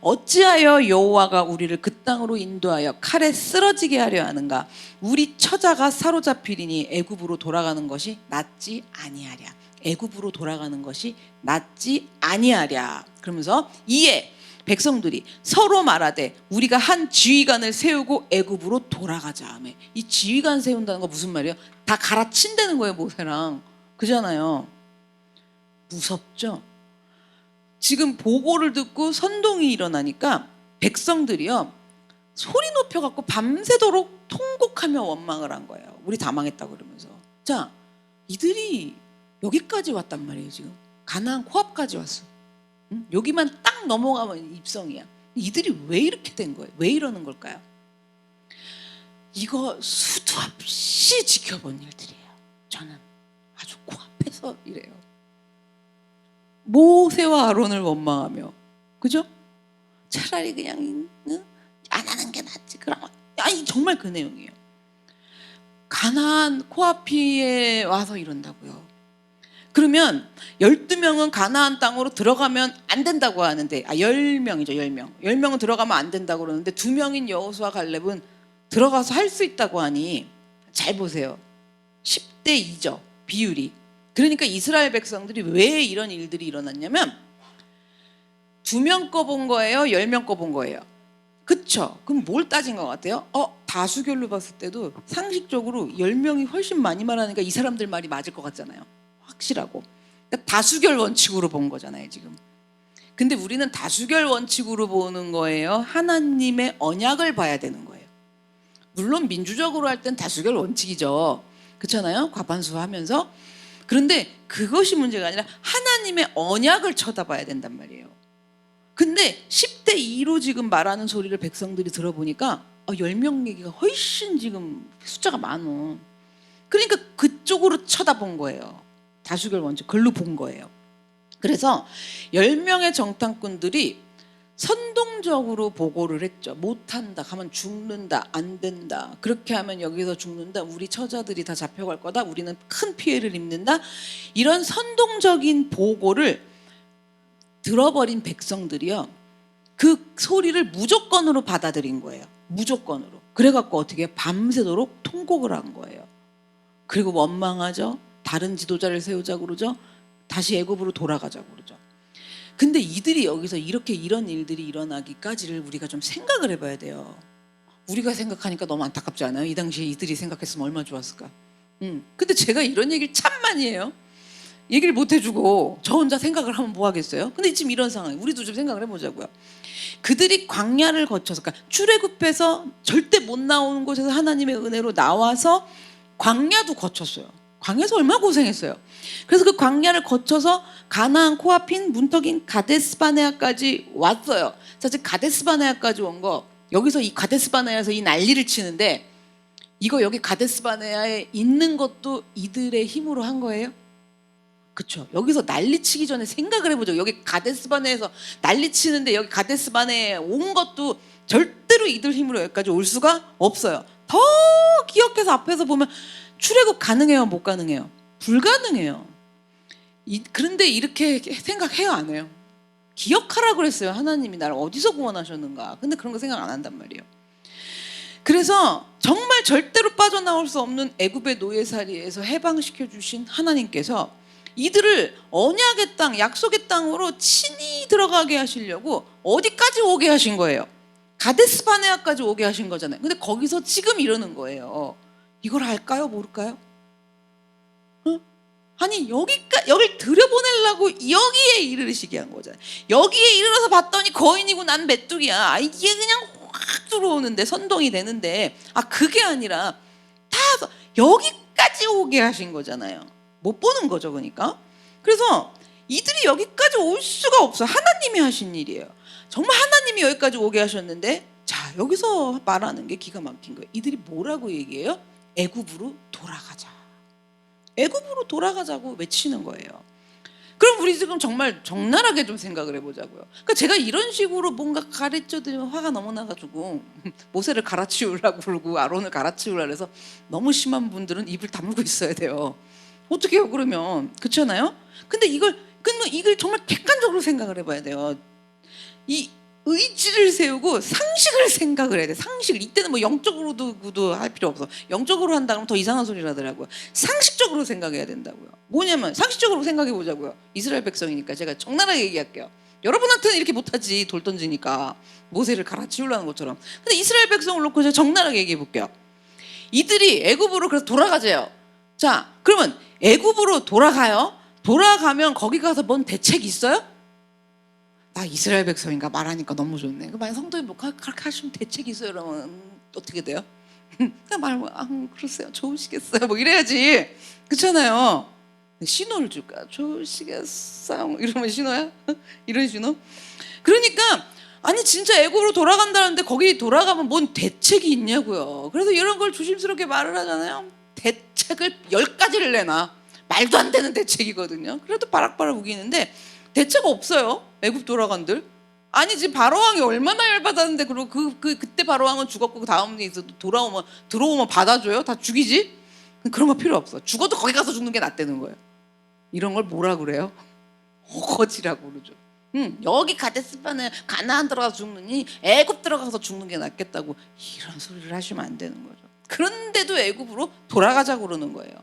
어찌하여 여호와가 우리를 그 땅으로 인도하여 칼에 쓰러지게 하려 하는가. 우리 처자가 사로잡히리니 애굽으로 돌아가는 것이 낫지 아니하랴. 애굽으로 돌아가는 것이 낫지 아니하랴. 그러면서 이에 백성들이 서로 말하되 우리가 한 지휘관을 세우고 애굽으로 돌아가자 하며. 이 지휘관 세운다는 거 무슨 말이에요? 다 갈아친다는 거예요. 모세랑. 그잖아요. 무섭죠? 지금 보고를 듣고 선동이 일어나니까 백성들이요, 소리 높여갖고 밤새도록 통곡하며 원망을 한 거예요. 우리 다 망했다고 그러면서. 자, 이들이 여기까지 왔단 말이에요. 지금 가나안 코앞까지 왔어. 응? 여기만 딱 넘어가면 입성이야. 이들이 왜 이렇게 된 거예요? 왜 이러는 걸까요? 이거 수도 없이 지켜본 일들이에요. 저는 아주 코앞에서 이래요. 모세와 아론을 원망하며, 그죠? 차라리 그냥 안 하는 게 낫지. 그럼 아니 정말 그 내용이에요. 가나안 코앞에 와서 이런다고요. 그러면 12명은 가나안 땅으로 들어가면 안 된다고 하는데, 10명이죠. 10명. 10명은 들어가면 안 된다고 그러는데 2명인 여호수아 갈렙은 들어가서 할 수 있다고 하니, 잘 보세요. 10대2죠. 비율이. 그러니까 이스라엘 백성들이 왜 이런 일들이 일어났냐면 2명 거 본 거예요? 10명 거 본 거예요? 그쵸? 그럼 뭘 따진 것 같아요? 다수결로 봤을 때도 상식적으로 10명이 훨씬 많이 말하니까 이 사람들 말이 맞을 것 같잖아요. 확실하고. 그러니까 다수결 원칙으로 본 거잖아요, 지금. 근데 우리는 다수결 원칙으로 보는 거예요? 하나님의 언약을 봐야 되는 거예요. 물론 민주적으로 할 땐 다수결 원칙이죠. 그렇잖아요? 과반수 하면서. 그런데 그것이 문제가 아니라 하나님의 언약을 쳐다봐야 된단 말이에요. 근데 10대2로 지금 말하는 소리를 백성들이 들어보니까 10명 얘기가 훨씬 지금 숫자가 많어. 그러니까 그쪽으로 쳐다본 거예요. 다수결 원칙 글로 본 거예요. 그래서 10명의 정탐꾼들이 선동적으로 보고를 했죠. 못한다, 가면 죽는다, 안 된다, 그렇게 하면 여기서 죽는다, 우리 처자들이 다 잡혀갈 거다, 우리는 큰 피해를 입는다, 이런 선동적인 보고를 들어버린 백성들이요, 그 소리를 무조건으로 받아들인 거예요. 무조건으로. 그래갖고 어떻게 밤새도록 통곡을 한 거예요. 그리고 원망하죠. 다른 지도자를 세우자고 그러죠. 다시 애굽으로 돌아가자고 그러죠. 근데 이들이 여기서 이렇게 이런 일들이 일어나기까지를 우리가 좀 생각을 해봐야 돼요. 우리가 생각하니까 너무 안타깝지 않아요? 이 당시에 이들이 생각했으면 얼마나 좋았을까. 근데 제가 이런 얘기를 참 많이 해요. 얘기를 못 해주고 저 혼자 생각을 하면 뭐 하겠어요? 근데 지금 이런 상황, 우리도 좀 생각을 해보자고요. 그들이 광야를 거쳐서, 그러니까 출애굽해서 절대 못 나오는 곳에서 하나님의 은혜로 나와서 광야도 거쳤어요. 광야에서 얼마나 고생했어요. 그래서 그 광야를 거쳐서 가나안 코앞인 문턱인 가데스바네아까지 왔어요. 사실 가데스바네아까지 온 거, 여기서 이 가데스바네아에서 이 난리를 치는데, 이거 여기 가데스바네아에 있는 것도 이들의 힘으로 한 거예요? 그렇죠. 여기서 난리치기 전에 생각을 해보죠. 여기 가데스바네에서 난리치는데 여기 가데스바네에 온 것도 절대로 이들 힘으로 여기까지 올 수가 없어요. 더 기억해서 앞에서 보면 출애굽 가능해요, 못 가능해요? 불가능해요. 그런데 이렇게 생각해요, 안 해요? 기억하라고 그랬어요. 하나님이 나를 어디서 구원하셨는가. 근데 그런 거 생각 안 한단 말이에요. 그래서 정말 절대로 빠져나올 수 없는 애굽의 노예살이에서 해방시켜 주신 하나님께서 이들을 언약의 땅, 약속의 땅으로 친히 들어가게 하시려고 어디까지 오게 하신 거예요? 가데스바네아까지 오게 하신 거잖아요. 근데 거기서 지금 이러는 거예요. 이걸 알까요? 모를까요? 아니 여길 들여보내려고 여기에 이르시게 한 거잖아요. 여기에 이르러서 봤더니 거인이고 난 메뚜기야. 이게 그냥 확 들어오는데, 선동이 되는데, 그게 아니라 다 여기까지 오게 하신 거잖아요. 못 보는 거죠. 그러니까. 그래서 이들이 여기까지 올 수가 없어. 하나님이 하신 일이에요. 정말 하나님이 여기까지 오게 하셨는데, 자, 여기서 말하는 게 기가 막힌 거예요. 이들이 뭐라고 얘기해요? 애굽으로 돌아가자. 애굽으로 돌아가자고 외치는 거예요. 그럼 우리 지금 정말 적나라하게 좀 생각을 해보자고요. 그러니까 제가 이런 식으로 뭔가 가르쳐드리면 화가 너무 나가지고 모세를 갈아치우려고 그러고 아론을 갈아치우려고 해서 너무 심한 분들은 입을 다물고 있어야 돼요. 어떻게 해요 그러면? 그렇잖아요? 근데 이걸 정말 객관적으로 생각을 해봐야 돼요. 이 의지를 세우고 상식을 생각을 해야 돼. 상식을. 이때는 뭐 영적으로도 할 필요 없어. 영적으로 한다 그러면 더 이상한 소리를 하더라고요. 상식적으로 생각해야 된다고요. 뭐냐면 상식적으로 생각해 보자고요. 이스라엘 백성이니까 제가 적나라하게 얘기할게요. 여러분한테는 이렇게 못하지, 돌 던지니까 모세를 갈아치우려는 것처럼. 근데 이스라엘 백성을 놓고 제가 적나라하게 얘기해 볼게요. 이들이 애굽으로 그래서 돌아가재요. 자, 그러면 애굽으로 돌아가요. 돌아가면 거기 가서 뭔 대책이 있어요? 나 이스라엘 백성인가 말하니까 너무 좋네. 만약 성도님 뭐 그렇게 하시면 대책이 있어요. 그러면 어떻게 돼요? 그냥 말하면 그러세요. 좋으시겠어요. 뭐 이래야지. 그렇잖아요. 신호를 줄까? 좋으시겠어요. 이러면 신호야? 이런 신호? 그러니까 아니 진짜 애굽으로 돌아간다는데 거기 돌아가면 뭔 대책이 있냐고요. 그래서 이런 걸 조심스럽게 말을 하잖아요. 대책을 10가지를 내놔. 말도 안 되는 대책이거든요. 그래도 바락바락 우기는데 대책 없어요. 애굽 돌아간들. 아니 지금 바로왕이 얼마나 열받았는데, 그리고 그때 바로왕은 죽었고 그 다음에 있어도 들어오면 받아줘요? 다 죽이지? 그런 거 필요 없어. 죽어도 거기 가서 죽는 게 낫다는 거예요. 이런 걸 뭐라 그래요? 어거지라고 그러죠. 여기 가데스바네 가나안 들어가서 죽느니 애굽 들어가서 죽는 게 낫겠다고 이런 소리를 하시면 안 되는 거죠. 그런데도 애굽으로 돌아가자고 그러는 거예요.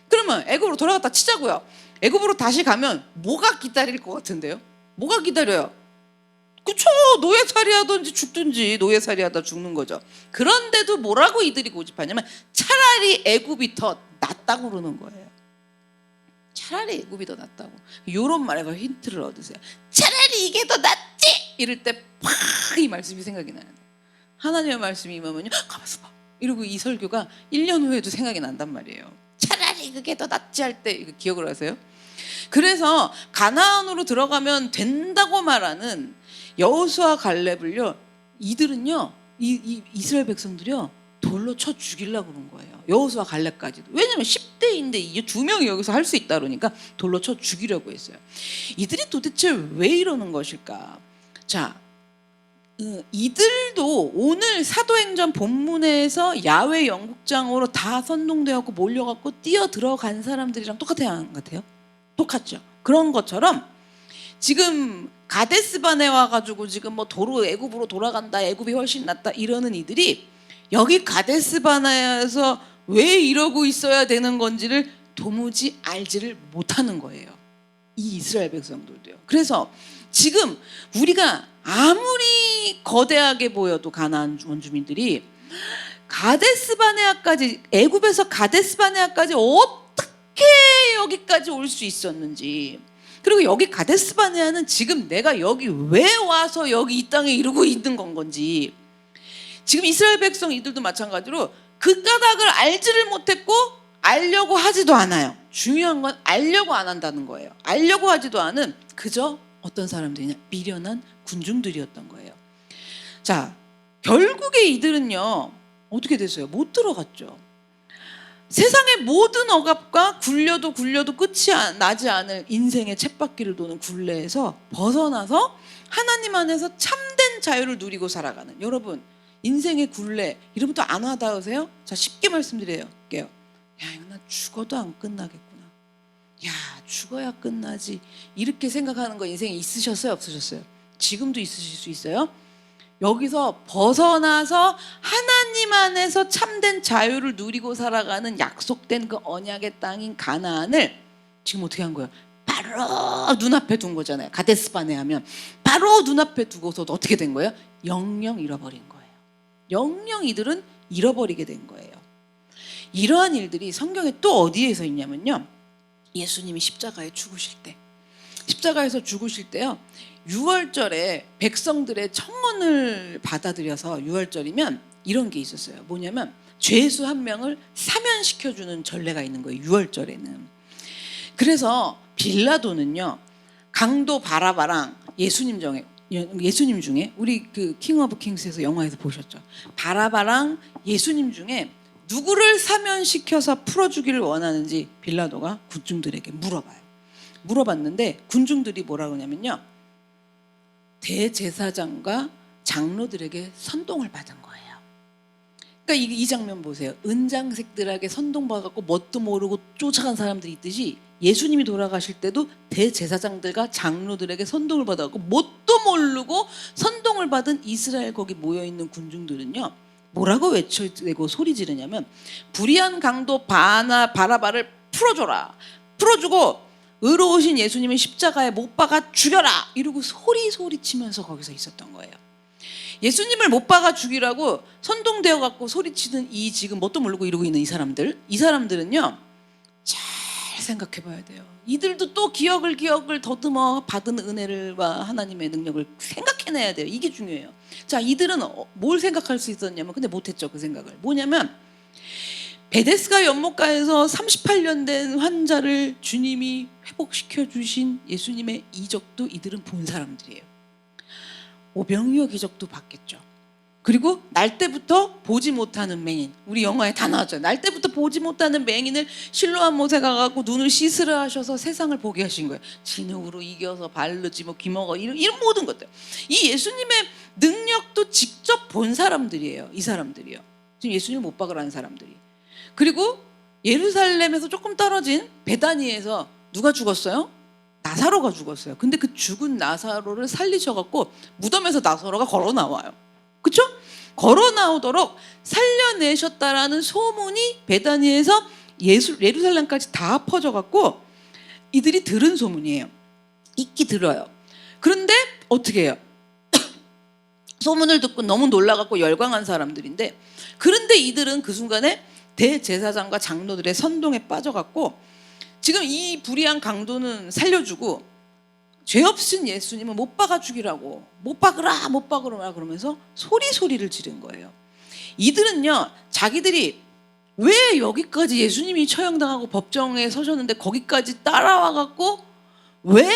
그러면 애굽으로 돌아갔다 치자고요. 애굽으로 다시 가면 뭐가 기다릴 것 같은데요? 뭐가 기다려요? 그쵸, 노예살이 하든지 죽든지, 노예살이 하다 죽는 거죠. 그런데도 뭐라고 이들이 고집하냐면 차라리 애굽이 더 낫다고 그러는 거예요. 차라리 애굽이 더 낫다고. 이런 말에서 힌트를 얻으세요. 차라리 이게 더 낫지! 이럴 때 팍 이 말씀이 생각이 나요. 하나님의 말씀이 임하면요, 가만있어 봐, 이러고 이 설교가 1년 후에도 생각이 난단 말이에요. 차라리 그게 더 낫지 할 때. 이거 기억을 하세요? 그래서 가나안으로 들어가면 된다고 말하는 여호수아 갈렙을요, 이들은요 이 이스라엘 백성들이요 돌로 쳐 죽이려고 그런 거예요. 여호수아 갈렙까지도. 왜냐면 10대인데 이 두 명이 여기서 할 수 있다 그러니까 돌로 쳐 죽이려고 했어요. 이들이 도대체 왜 이러는 것일까? 자, 이들도 오늘 사도행전 본문에서 야외 연극장으로 다 선동되었고 몰려갖고 뛰어 들어간 사람들이랑 똑같아야 하는 것 같아요. 똑같죠. 그런 것처럼 지금 가데스바네 와가지고 지금 뭐 도로 애굽으로 돌아간다, 애굽이 훨씬 낫다 이러는 이들이 여기 가데스바네에서 왜 이러고 있어야 되는 건지를 도무지 알지를 못하는 거예요. 이 이스라엘 백성들도요. 그래서 지금 우리가 아무리 거대하게 보여도 가나안 원주민들이 가데스바네아까지, 애굽에서 가데스바네아까지 어떻게 여기까지 올 수 있었는지, 그리고 여기 가데스바네아는 지금 내가 여기 왜 와서 여기 이 땅에 이러고 있는 건지, 지금 이스라엘 백성 이들도 마찬가지로 그 까닭을 알지를 못했고 알려고 하지도 않아요. 중요한 건 알려고 안 한다는 거예요. 알려고 하지도 않은 그저 어떤 사람들이냐, 미련한 군중들이었던 거예요. 자, 결국에 이들은요 어떻게 됐어요? 못 들어갔죠. 세상의 모든 억압과 굴려도 끝이 나지 않을 인생의 쳇바퀴를 도는 굴레에서 벗어나서 하나님 안에서 참된 자유를 누리고 살아가는, 여러분 인생의 굴레 이러면 또 안 와닿으세요? 자, 쉽게 말씀드릴게요. 야, 이거 나 죽어도 안 끝나겠구나. 야, 죽어야 끝나지. 이렇게 생각하는 거 인생에 있으셨어요? 없으셨어요? 지금도 있으실 수 있어요? 여기서 벗어나서 하나님 안에서 참된 자유를 누리고 살아가는 약속된 그 언약의 땅인 가나안을 지금 어떻게 한 거예요? 바로 눈앞에 둔 거잖아요. 가데스바네 하면 바로 눈앞에 두고서도 어떻게 된 거예요? 영영 잃어버린 거예요. 영영 이들은 잃어버리게 된 거예요. 이러한 일들이 성경에 또 어디에서 있냐면요, 예수님이 십자가에 죽으실 때, 십자가에서 죽으실 때요, 유월절에 백성들의 청혼을 받아들여서, 유월절이면 이런 게 있었어요. 뭐냐면 죄수 한 명을 사면시켜주는 전례가 있는 거예요, 유월절에는. 그래서 빌라도는요 강도 바라바랑 예수님 중에 우리 그 킹 오브 킹스에서 영화에서 보셨죠? 바라바랑 예수님 중에 누구를 사면시켜서 풀어주기를 원하는지 빌라도가 군중들에게 물어봐요. 물어봤는데 군중들이 뭐라고 하냐면요, 대제사장과 장로들에게 선동을 받은 거예요. 그러니까 이 장면 보세요. 은장색들에게 선동받았고 뭣도 모르고 쫓아간 사람들이 있듯이 예수님이 돌아가실 때도 대제사장들과 장로들에게 선동을 받았고 뭣도 모르고 선동을 받은 이스라엘 거기 모여있는 군중들은요 뭐라고 외쳐대고 소리 지르냐면, 불의한 강도 바라바를 풀어줘라, 풀어주고 의로우신 예수님을 십자가에 못 박아 죽여라, 이러고 소리치면서 거기서 있었던 거예요. 예수님을 못 박아 죽이라고 선동되어 갖고 소리치는 이 지금 뭣도 모르고 이러고 있는 이 사람들은요 잘 생각해 봐야 돼요. 이들도 또 기억을 더듬어 받은 은혜를와 하나님의 능력을 생각해내야 돼요. 이게 중요해요. 자, 이들은 뭘 생각할 수 있었냐면, 근데 못했죠. 그 생각을. 뭐냐면 베데스다 연못가에서 38년 된 환자를 주님이 회복시켜 주신 예수님의 이적도 이들은 본 사람들이에요. 오병이어 기적도 봤겠죠. 그리고 날 때부터 보지 못하는 맹인, 우리 영화에 다 나왔죠. 날 때부터 보지 못하는 맹인을 실로암 못에 가갖고 눈을 씻으라 하셔서 세상을 보게 하신 거예요. 진흙으로 이겨서 바르지 뭐 귀먹어 이런 모든 것들. 이 예수님의 능력도 직접 본 사람들이에요. 이 사람들이요. 지금 예수님을 못 박으라는 사람들이. 그리고 예루살렘에서 조금 떨어진 베다니에서 누가 죽었어요? 나사로가 죽었어요. 근데 그 죽은 나사로를 살리셔갖고 무덤에서 나사로가 걸어 나와요. 그렇죠? 걸어 나오도록 살려내셨다라는 소문이 베다니에서 예루살렘까지 다 퍼져갖고 이들이 들은 소문이에요. 익히 들어요. 그런데 어떻게 해요? 소문을 듣고 너무 놀라갖고 열광한 사람들인데, 그런데 이들은 그 순간에 대제사장과 장로들의 선동에 빠져갖고 지금 이 불의한 강도는 살려주고 죄 없으신 예수님은 못 박아 죽이라고, 못 박으라 그러면서 소리를 지른 거예요. 이들은요 자기들이 왜 여기까지 예수님이 처형당하고 법정에 서셨는데 거기까지 따라와 갖고 왜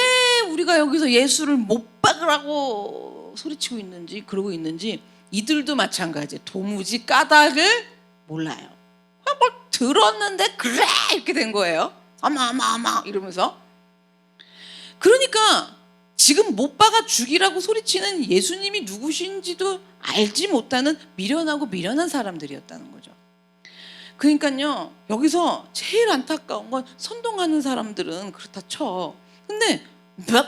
우리가 여기서 예수를 못 박으라고 소리치고 있는지, 그러고 있는지 이들도 마찬가지. 도무지 까닭을 몰라요. 뭘 들었는데 그래 이렇게 된 거예요. 아마 이러면서. 그러니까 지금 못 박아 죽이라고 소리치는 예수님이 누구신지도 알지 못하는 미련한 사람들이었다는 거죠. 그러니까요, 여기서 제일 안타까운 건 선동하는 사람들은 그렇다 쳐. 근데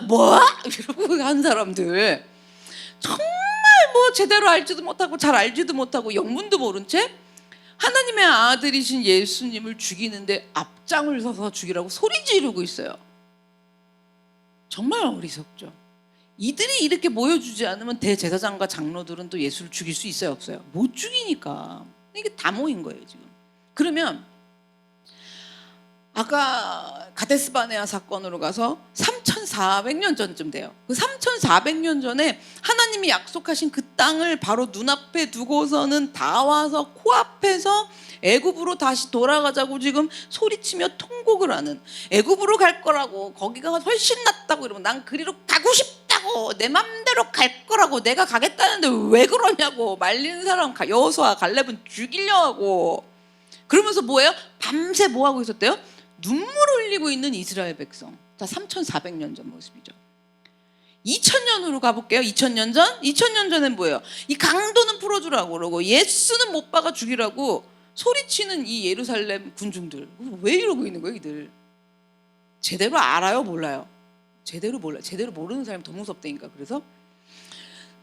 뭐? 이러고 한 사람들 정말 뭐 제대로 알지도 못하고 잘 알지도 못하고 영문도 모른 채 하나님의 아들이신 예수님을 죽이는데 앞장을 서서 죽이라고 소리 지르고 있어요. 정말 어리석죠. 이들이 이렇게 모여주지 않으면 대제사장과 장로들은 또 예수를 죽일 수 있어요, 없어요? 못 죽이니까. 이게 다 모인 거예요 지금. 그러면 아까 가데스바네아 사건으로 가서 3,400년 전쯤 돼요. 그 3,400년 전에 하나님이 약속하신 그 땅을 바로 눈앞에 두고서는 다 와서 코앞에서 애굽으로 다시 돌아가자고 지금 소리치며 통곡을 하는, 애굽으로 갈 거라고, 거기가 훨씬 낫다고, 이러면 난 그리로 가고 싶다고, 내 맘대로 갈 거라고, 내가 가겠다는데 왜 그러냐고 말리는 사람 여호수아 갈렙은 죽이려 하고, 그러면서 뭐예요? 밤새 뭐 하고 있었대요? 눈물 흘리고 있는 이스라엘 백성. 자, 3,400년 전 모습이죠. 2000년으로 가볼게요. 2000년 전? 2000년 전엔 뭐예요? 이 강도는 풀어주라고 그러고 예수는 못 박아 죽이라고 소리치는 이 예루살렘 군중들. 왜 이러고 있는 거예요, 이들? 제대로 알아요, 몰라요? 제대로 몰라요. 제대로 모르는 사람이 더 무섭다니까. 그래서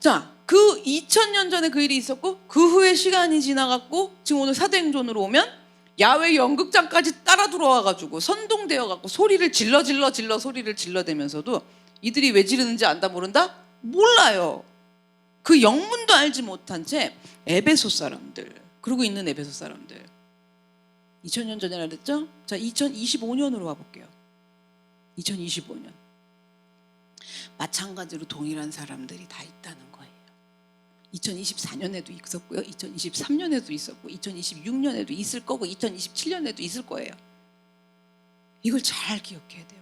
자, 그 2000년 전에 그 일이 있었고 그 후에 시간이 지나갔고 지금 오늘 사도행전으로 오면 야외 연극장까지 따라 들어와가지고 선동되어갖고 소리를 질러 소리를 질러대면서도 이들이 왜 지르는지 안다 모른다? 몰라요. 그 영문도 알지 못한 채 에베소 사람들, 그러고 있는 에베소 사람들. 2000년 전이라 그랬죠? 자, 2025년으로 와볼게요. 2025년. 마찬가지로 동일한 사람들이 다 있다는 거예요. 2024년에도 있었고요, 2023년에도 있었고, 2026년에도 있을 거고, 2027년에도 있을 거예요. 이걸 잘 기억해야 돼요.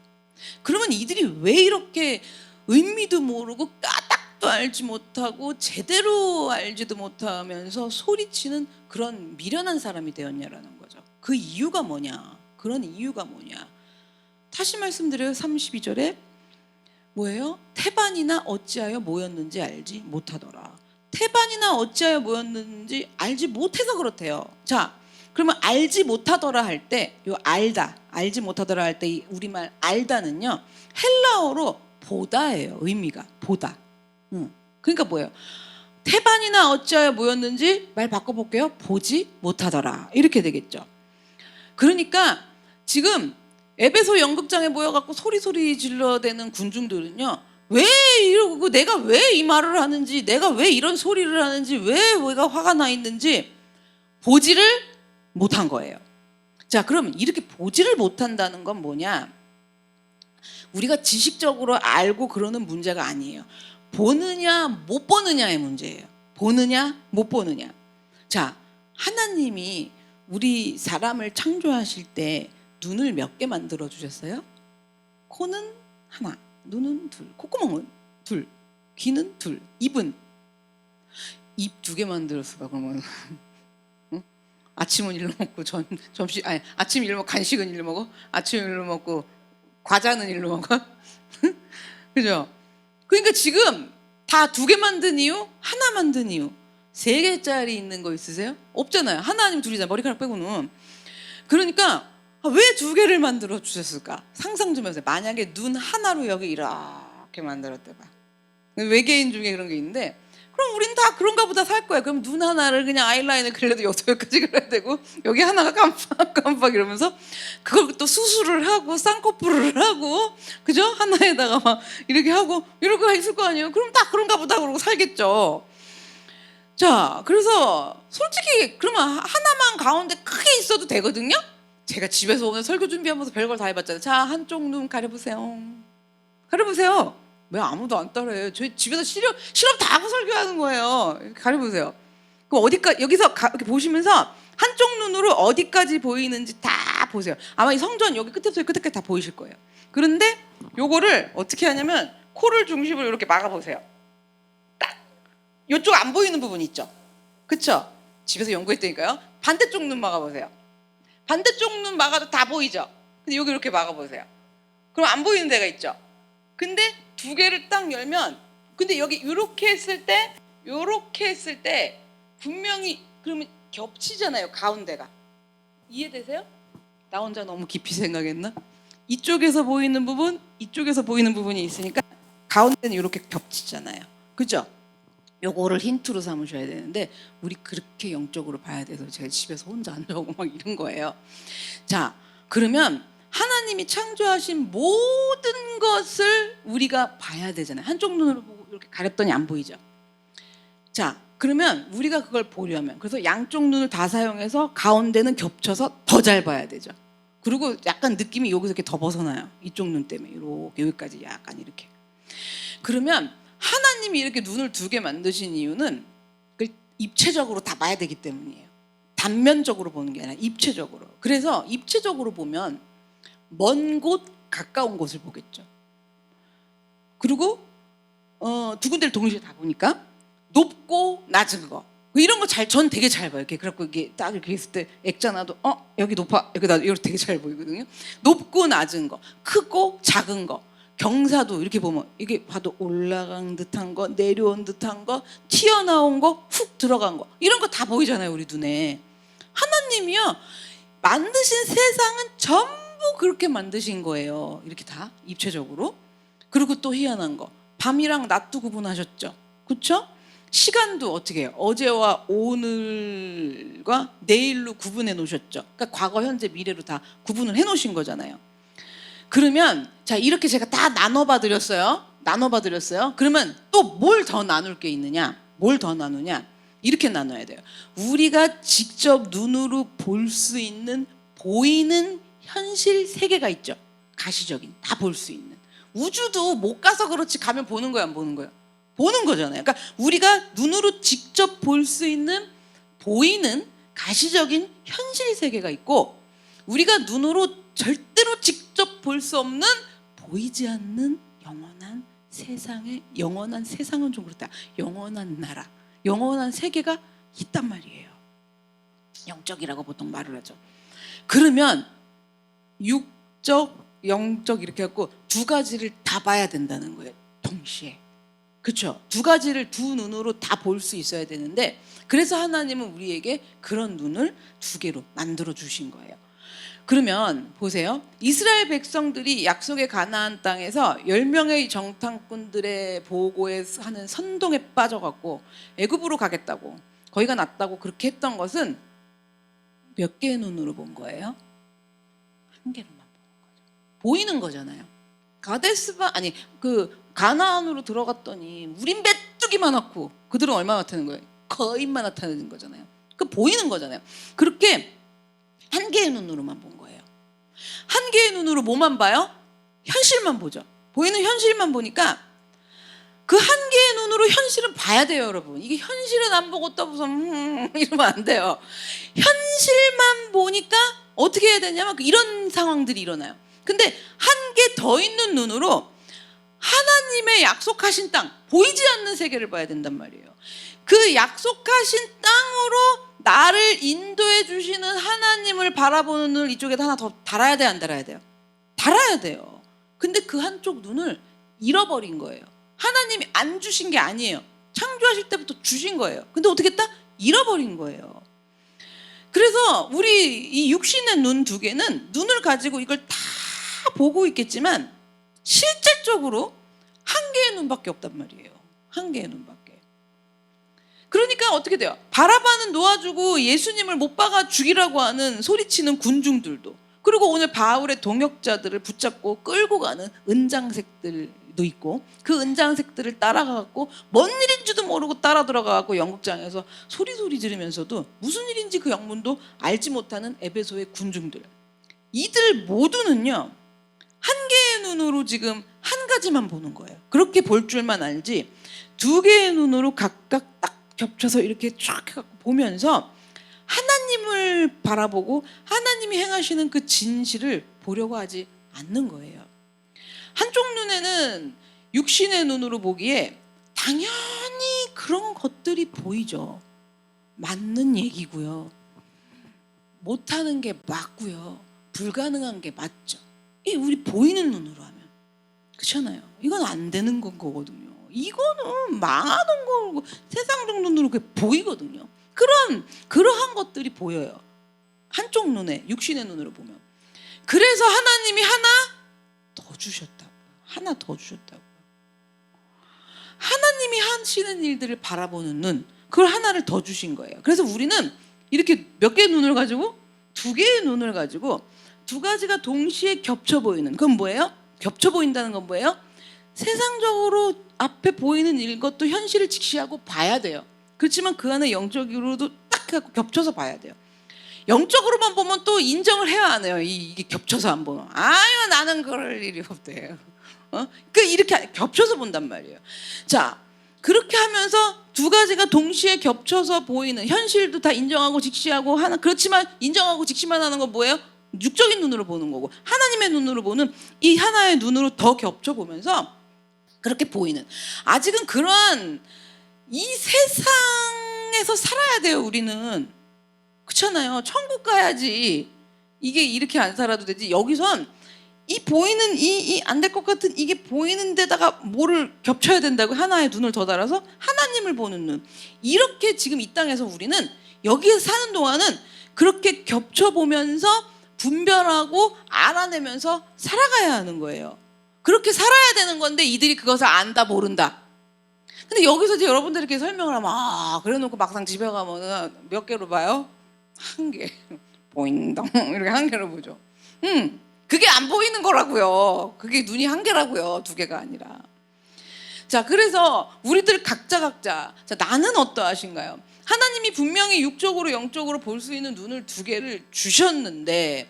그러면 이들이 왜 이렇게 의미도 모르고 까닭도 알지 못하고 제대로 알지도 못하면서 소리치는 그런 미련한 사람이 되었냐라는 거죠. 그 이유가 뭐냐? 그런 이유가 뭐냐? 다시 말씀드려요. 32절에 뭐예요? 태반이나 어찌하여 모였는지 알지 못하더라. 태반이나 어찌하여 모였는지 알지 못해서 그렇대요. 자, 그러면 알지 못하더라 할 때, 요 알다, 알지 못하더라 할 때 이 우리말 알다는요, 헬라어로 보다예요. 의미가 보다. 그러니까 뭐예요? 태반이나 어찌하여 모였는지 말 바꿔볼게요. 보지 못하더라. 이렇게 되겠죠. 그러니까 지금 에베소 연극장에 모여갖고 소리 질러대는 군중들은요, 왜 이러고, 내가 왜 이 말을 하는지, 내가 왜 이런 소리를 하는지, 왜 내가 화가 나 있는지 보지를 못한 거예요. 자, 그럼 이렇게 보지를 못한다는 건 뭐냐? 우리가 지식적으로 알고 그러는 문제가 아니에요. 보느냐 못 보느냐의 문제예요. 보느냐 못 보느냐. 자, 하나님이 우리 사람을 창조하실 때 눈을 몇 개 만들어 주셨어요? 코는 하나, 눈은 둘, 콧구멍은 둘, 귀는 둘, 입은 입 2개 만들었을까 그러면? 응? 아침은 일로 먹고 점심 아침 일로 먹고 간식은 일로 먹어? 아침 일로 먹고 과자는 일로 먹어? 그죠? 그러니까 지금 다 2개 만든 이유, 하나 만든 이유. 3개짜리 있는 거 있으세요? 없잖아요. 하나 아니면 둘이잖아요. 머리카락 빼고는. 그러니까 왜 2개를 만들어 주셨을까? 상상 좀 해보세요. 만약에 눈 하나로 여기 이렇게 만들었대 봐. 외계인 중에 그런 게 있는데, 그럼 우린 다 그런가 보다 살 거야. 그럼 눈 하나를 그냥 아이라인을 그려도 여기까지 그려야 되고, 여기 하나가 깜빡 이러면서 그걸 또 수술을 하고 쌍꺼풀을 하고, 그죠? 하나에다가 막 이렇게 하고 이러고 있을 거 아니에요. 그럼 다 그런가 보다 그러고 살겠죠. 자, 그래서 솔직히 그러면 하나만 가운데 크게 있어도 되거든요. 제가 집에서 오늘 설교 준비하면서 별걸 다 해봤잖아요. 자, 한쪽 눈 가려보세요. 가려보세요. 왜 아무도 안 따라해요? 저희 집에서 실험 다 하고 설교하는 거예요. 가려보세요. 그럼 어디까지, 여기서 이렇게 보시면서 한쪽 눈으로 어디까지 보이는지 다 보세요. 아마 이 성전 여기 끝에부터 끝까지 다 보이실 거예요. 그런데 요거를 어떻게 하냐면 코를 중심으로 이렇게 막아보세요. 딱. 이쪽 안 보이는 부분 있죠? 그쵸? 집에서 연구했다니까요. 반대쪽 눈 막아보세요. 반대쪽 눈 막아도 다 보이죠? 근데 여기 이렇게 막아보세요. 그럼 안 보이는 데가 있죠? 근데 두 개를 딱 열면, 근데 여기 이렇게 했을 때 분명히 그러면 겹치잖아요, 가운데가. 이해되세요? 나 혼자 너무 깊이 생각했나? 이쪽에서 보이는 부분, 이쪽에서 보이는 부분이 있으니까 가운데는 이렇게 겹치잖아요. 그죠? 요거를 힌트로 삼으셔야 되는데 우리 그렇게 영적으로 봐야 돼서 제가 집에서 혼자 앉아오고 막 이런 거예요. 자, 그러면 하나님이 창조하신 모든 것을 우리가 봐야 되잖아요. 한쪽 눈으로 보고 이렇게 가렸더니 안 보이죠. 자, 그러면 우리가 그걸 보려면, 그래서 양쪽 눈을 다 사용해서 가운데는 겹쳐서 더 잘 봐야 되죠. 그리고 약간 느낌이 여기서 이렇게 더 벗어나요. 이쪽 눈 때문에 이렇게 여기까지 약간 이렇게. 그러면 하나님이 이렇게 눈을 두 개 만드신 이유는 입체적으로 다 봐야 되기 때문이에요. 단면적으로 보는 게 아니라 입체적으로. 그래서 입체적으로 보면 먼 곳, 가까운 곳을 보겠죠. 그리고 두 군데를 동시에 다 보니까 높고 낮은 거, 이런 거 전 되게 잘 봐요. 이렇게 그래갖고 이게 딱 이렇게 했을 때 액자나도 여기 높아, 여기 낮아, 이거 되게 잘 보이거든요. 높고 낮은 거, 크고 작은 거, 경사도 이렇게 보면 이게 봐도 올라간 듯한 거, 내려온 듯한 거, 튀어나온 거, 훅 들어간 거, 이런 거 다 보이잖아요, 우리 눈에. 하나님이요, 만드신 세상은 전부 그렇게 만드신 거예요. 이렇게 다 입체적으로. 그리고 또 희한한 거, 밤이랑 낮도 구분하셨죠. 그렇죠? 시간도 어떻게 해요? 어제와 오늘과 내일로 구분해 놓으셨죠. 그러니까 과거, 현재, 미래로 다 구분을 해 놓으신 거잖아요. 그러면 자, 이렇게 제가 다 나눠봐 드렸어요. 그러면 또 뭘 더 나눌 게 있느냐? 뭘 더 나누냐? 이렇게 나눠야 돼요. 우리가 직접 눈으로 볼 수 있는, 보이는 현실 세계가 있죠. 가시적인, 다 볼 수 있는. 우주도 못 가서 그렇지 가면 보는 거야, 안 보는 거야? 보는 거잖아요. 그러니까 우리가 눈으로 직접 볼 수 있는, 보이는 가시적인 현실 세계가 있고, 우리가 눈으로 절대로 직접 볼 수 없는, 보이지 않는 영원한 세상의, 영원한 세상은 좀 그렇다, 영원한 나라, 영원한 세계가 있단 말이에요. 영적이라고 보통 말을 하죠. 그러면 육적, 영적 이렇게 갖고 두 가지를 다 봐야 된다는 거예요, 동시에. 그렇죠? 두 가지를 두 눈으로 다 볼 수 있어야 되는데, 그래서 하나님은 우리에게 그런 눈을 두 개로 만들어 주신 거예요. 그러면 보세요. 이스라엘 백성들이 약속의 가나안 땅에서 10명의 정탐꾼들의 보고에 하는 선동에 빠져갖고 애굽으로 가겠다고, 거기가 낫다고 그렇게 했던 것은 몇 개의 눈으로 본 거예요? 한 개로만 보는 거죠. 보이는 거잖아요. 가나안으로 들어갔더니 우린 메뚜기 많았고 그들은 얼마나 나타나는 거예요? 거인만 나타나는 거잖아요. 그 보이는 거잖아요. 그렇게 한 개의 눈으로만 본 거예요. 한 개의 눈으로 뭐만 봐요? 현실만 보죠. 보이는 현실만 보니까 그 한 개의 눈으로 현실은 봐야 돼요, 여러분. 이게 현실은 안 보고 떠보서 이러면 안 돼요. 현실만 보니까 어떻게 해야 되냐면 이런 상황들이 일어나요. 근데 한 개 더 있는 눈으로 하나님의 약속하신 땅, 보이지 않는 세계를 봐야 된단 말이에요. 그 약속하신 땅으로 나를 인도해 주시는 하나님을 바라보는 눈을 이쪽에다 하나 더 달아야 돼, 안 달아야 돼요? 달아야 돼요. 근데 그 한쪽 눈을 잃어버린 거예요. 하나님이 안 주신 게 아니에요. 창조하실 때부터 주신 거예요. 근데 어떻게 했다? 잃어버린 거예요. 그래서 우리 이 육신의 눈 두 개는 눈을 가지고 이걸 다 보고 있겠지만 실질적으로 한 개의 눈밖에 없단 말이에요. 한 개의 눈밖에. 그러니까 어떻게 돼요? 바라바는 놓아주고 예수님을 못 박아 죽이라고 하는 소리치는 군중들도, 그리고 오늘 바울의 동역자들을 붙잡고 끌고 가는 은장색들도 있고, 그 은장색들을 따라가고 뭔 일인지도 모르고 따라 들어가고 연극장에서 소리 지르면서도 무슨 일인지 그 영문도 알지 못하는 에베소의 군중들, 이들 모두는요 한 개의 눈으로 지금 한 가지만 보는 거예요. 그렇게 볼 줄만 알지 두 개의 눈으로 각각 딱 겹쳐서 이렇게 쫙 해갖고 보면서 하나님을 바라보고 하나님이 행하시는 그 진실을 보려고 하지 않는 거예요. 한쪽 눈에는 육신의 눈으로 보기에 당연히 그런 것들이 보이죠. 맞는 얘기고요. 못하는 게 맞고요. 불가능한 게 맞죠. 이 우리 보이는 눈으로 하면. 그렇잖아요. 이건 안 되는 거거든요. 이거는 망하는 거고 세상적 눈으로 그게 보이거든요. 그러한 것들이 보여요. 한쪽 눈에, 육신의 눈으로 보면. 그래서 하나님이 하나 더 주셨다고. 하나 더 주셨다고. 하나님이 하시는 일들을 바라보는 눈, 그걸 하나를 더 주신 거예요. 그래서 우리는 이렇게 몇 개의 눈을 가지고, 두 개의 눈을 가지고 두 가지가 동시에 겹쳐 보이는. 그건 뭐예요? 겹쳐 보인다는 건 뭐예요? 세상적으로 앞에 보이는 이것도 현실을 직시하고 봐야 돼요. 그렇지만 그 안에 영적으로도 딱 해갖고 겹쳐서 봐야 돼요. 영적으로만 보면 또 인정을 해야 하네요. 이게 겹쳐서 안 보면. 아유, 나는 그럴 일이 없대요. 이렇게 겹쳐서 본단 말이에요. 자, 그렇게 하면서 두 가지가 동시에 겹쳐서 보이는, 현실도 다 인정하고 직시하고 하나. 그렇지만 인정하고 직시만 하는 건 뭐예요? 육적인 눈으로 보는 거고, 하나님의 눈으로 보는 이 하나의 눈으로 더 겹쳐 보면서 그렇게 보이는. 아직은 그러한 이 세상에서 살아야 돼요. 우리는. 그렇잖아요. 천국 가야지. 이게 이렇게 안 살아도 되지. 여기선 이 보이는 이 안 될 것 같은 이게 보이는 데다가 뭐를 겹쳐야 된다고, 하나의 눈을 더 달아서 하나님을 보는 눈. 이렇게 지금 이 땅에서 우리는 여기에 사는 동안은 그렇게 겹쳐보면서 분별하고 알아내면서 살아가야 하는 거예요. 그렇게 살아야 되는 건데 이들이 그것을 안다 모른다. 근데 여기서 이제 여러분들에게 설명을 하면 그래 놓고 막상 집에 가면 몇 개로 봐요? 한 개. 보인다. 이렇게 한 개로 보죠. 그게 안 보이는 거라고요. 그게 눈이 한 개라고요. 두 개가 아니라. 자, 그래서 우리들 각자 자, 나는 어떠하신가요? 하나님이 분명히 육적으로 영적으로 볼 수 있는 눈을 두 개를 주셨는데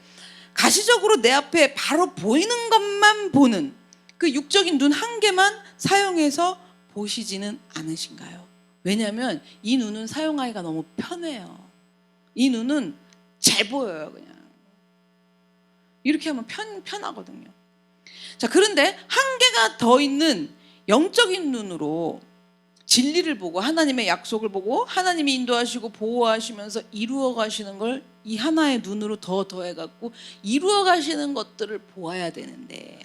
가시적으로 내 앞에 바로 보이는 것만 보는 그 육적인 눈 한 개만 사용해서 보시지는 않으신가요? 왜냐하면 이 눈은 사용하기가 너무 편해요. 이 눈은 잘 보여요. 그냥 이렇게 하면 편하거든요. 자, 그런데 한 개가 더 있는 영적인 눈으로 진리를 보고 하나님의 약속을 보고 하나님이 인도하시고 보호하시면서 이루어 가시는 걸 이 하나의 눈으로 더해갖고 이루어 가시는 것들을 보아야 되는데,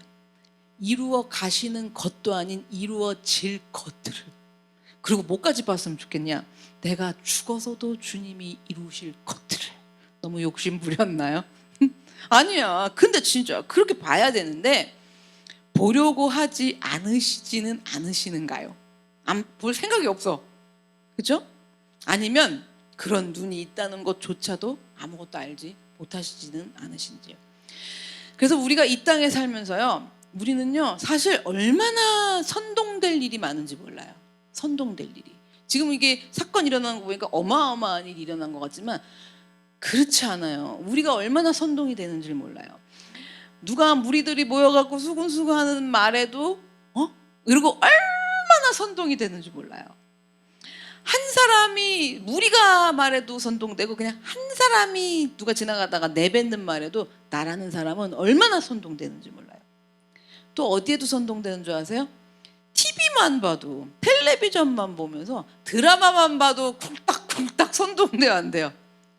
이루어 가시는 것도 아닌 이루어질 것들을, 그리고 뭐까지 봤으면 좋겠냐? 내가 죽어서도 주님이 이루실 것들을. 너무 욕심 부렸나요? 아니야. 근데 진짜 그렇게 봐야 되는데 보려고 하지 않으시지는 않으시는가요? 안 볼 생각이 없어. 그렇죠? 아니면 그런 눈이 있다는 것조차도 아무것도 알지 못하시지는 않으신지요. 그래서 우리가 이 땅에 살면서요, 우리는요 사실 얼마나 선동될 일이 많은지 몰라요. 선동될 일이. 지금 이게 사건 일어나는 거 보니까 어마어마한 일이 일어난 것 같지만 그렇지 않아요. 우리가 얼마나 선동이 되는지를 몰라요. 누가 무리들이 모여갖고 수군수군 하는 말에도 이러고 얼마나 선동이 되는지 몰라요. 한 사람이 무리가 말해도 선동되고 그냥 한 사람이 누가 지나가다가 내뱉는 말에도 나라는 사람은 얼마나 선동되는지 몰라요. 또 어디에도 선동되는 줄 아세요? TV만 봐도, 텔레비전만 보면서, 드라마만 봐도 쿵딱쿵딱 선동돼야 안 돼요.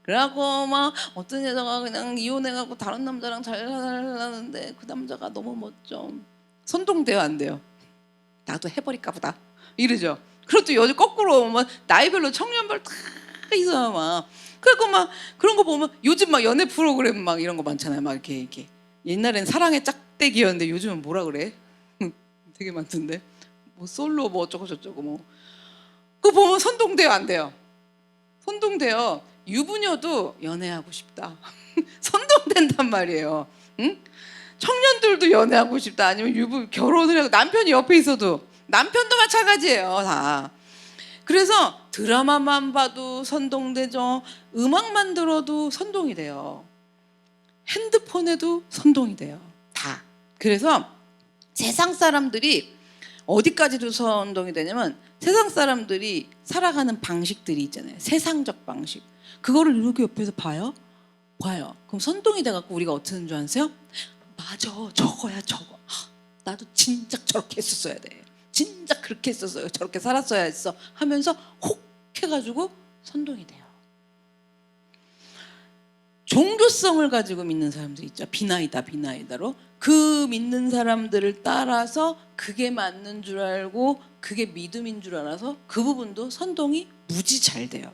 그래갖고 막 어떤 여자가 그냥 이혼해갖고 다른 남자랑 잘 살았는데 그 남자가 너무 멋져. 선동돼야 안 돼요. 나도 해버릴까 보다 이러죠. 그것도 요즘 거꾸로 막 나이별로 청년별 다 있어요. 막 그리고 막 그런 거 보면 요즘 막 연애 프로그램 막 이런 거 많잖아요. 막 이렇게 옛날엔 사랑의 짝대기였는데 요즘은 뭐라 그래? 되게 많던데. 뭐 솔로 뭐 어쩌고 저쩌고 뭐. 그거 보면 선동돼요, 안 돼요? 선동돼요. 유부녀도 연애하고 싶다. 선동된단 말이에요. 응? 청년들도 연애하고 싶다. 아니면 결혼을 하고 남편이 옆에 있어도, 남편도 마찬가지예요. 다. 그래서 드라마만 봐도 선동되죠. 음악만 들어도 선동이 돼요. 핸드폰에도 선동이 돼요. 다. 그래서 세상 사람들이 어디까지도 선동이 되냐면 세상 사람들이 살아가는 방식들이 있잖아요. 세상적 방식. 그거를 이렇게 옆에서 봐요. 그럼 선동이 돼갖고 우리가 어떻게 하는 줄 아세요? 맞아, 저거야 저거. 나도 진짜 저렇게 했었어야 돼. 진짜 그렇게 했었어요. 저렇게 살았어야 했어 하면서 혹 해가지고 선동이 돼요. 종교성을 가지고 믿는 사람들 있죠. 비나이다로 그 믿는 사람들을 따라서 그게 맞는 줄 알고 그게 믿음인 줄 알아서 그 부분도 선동이 무지 잘 돼요.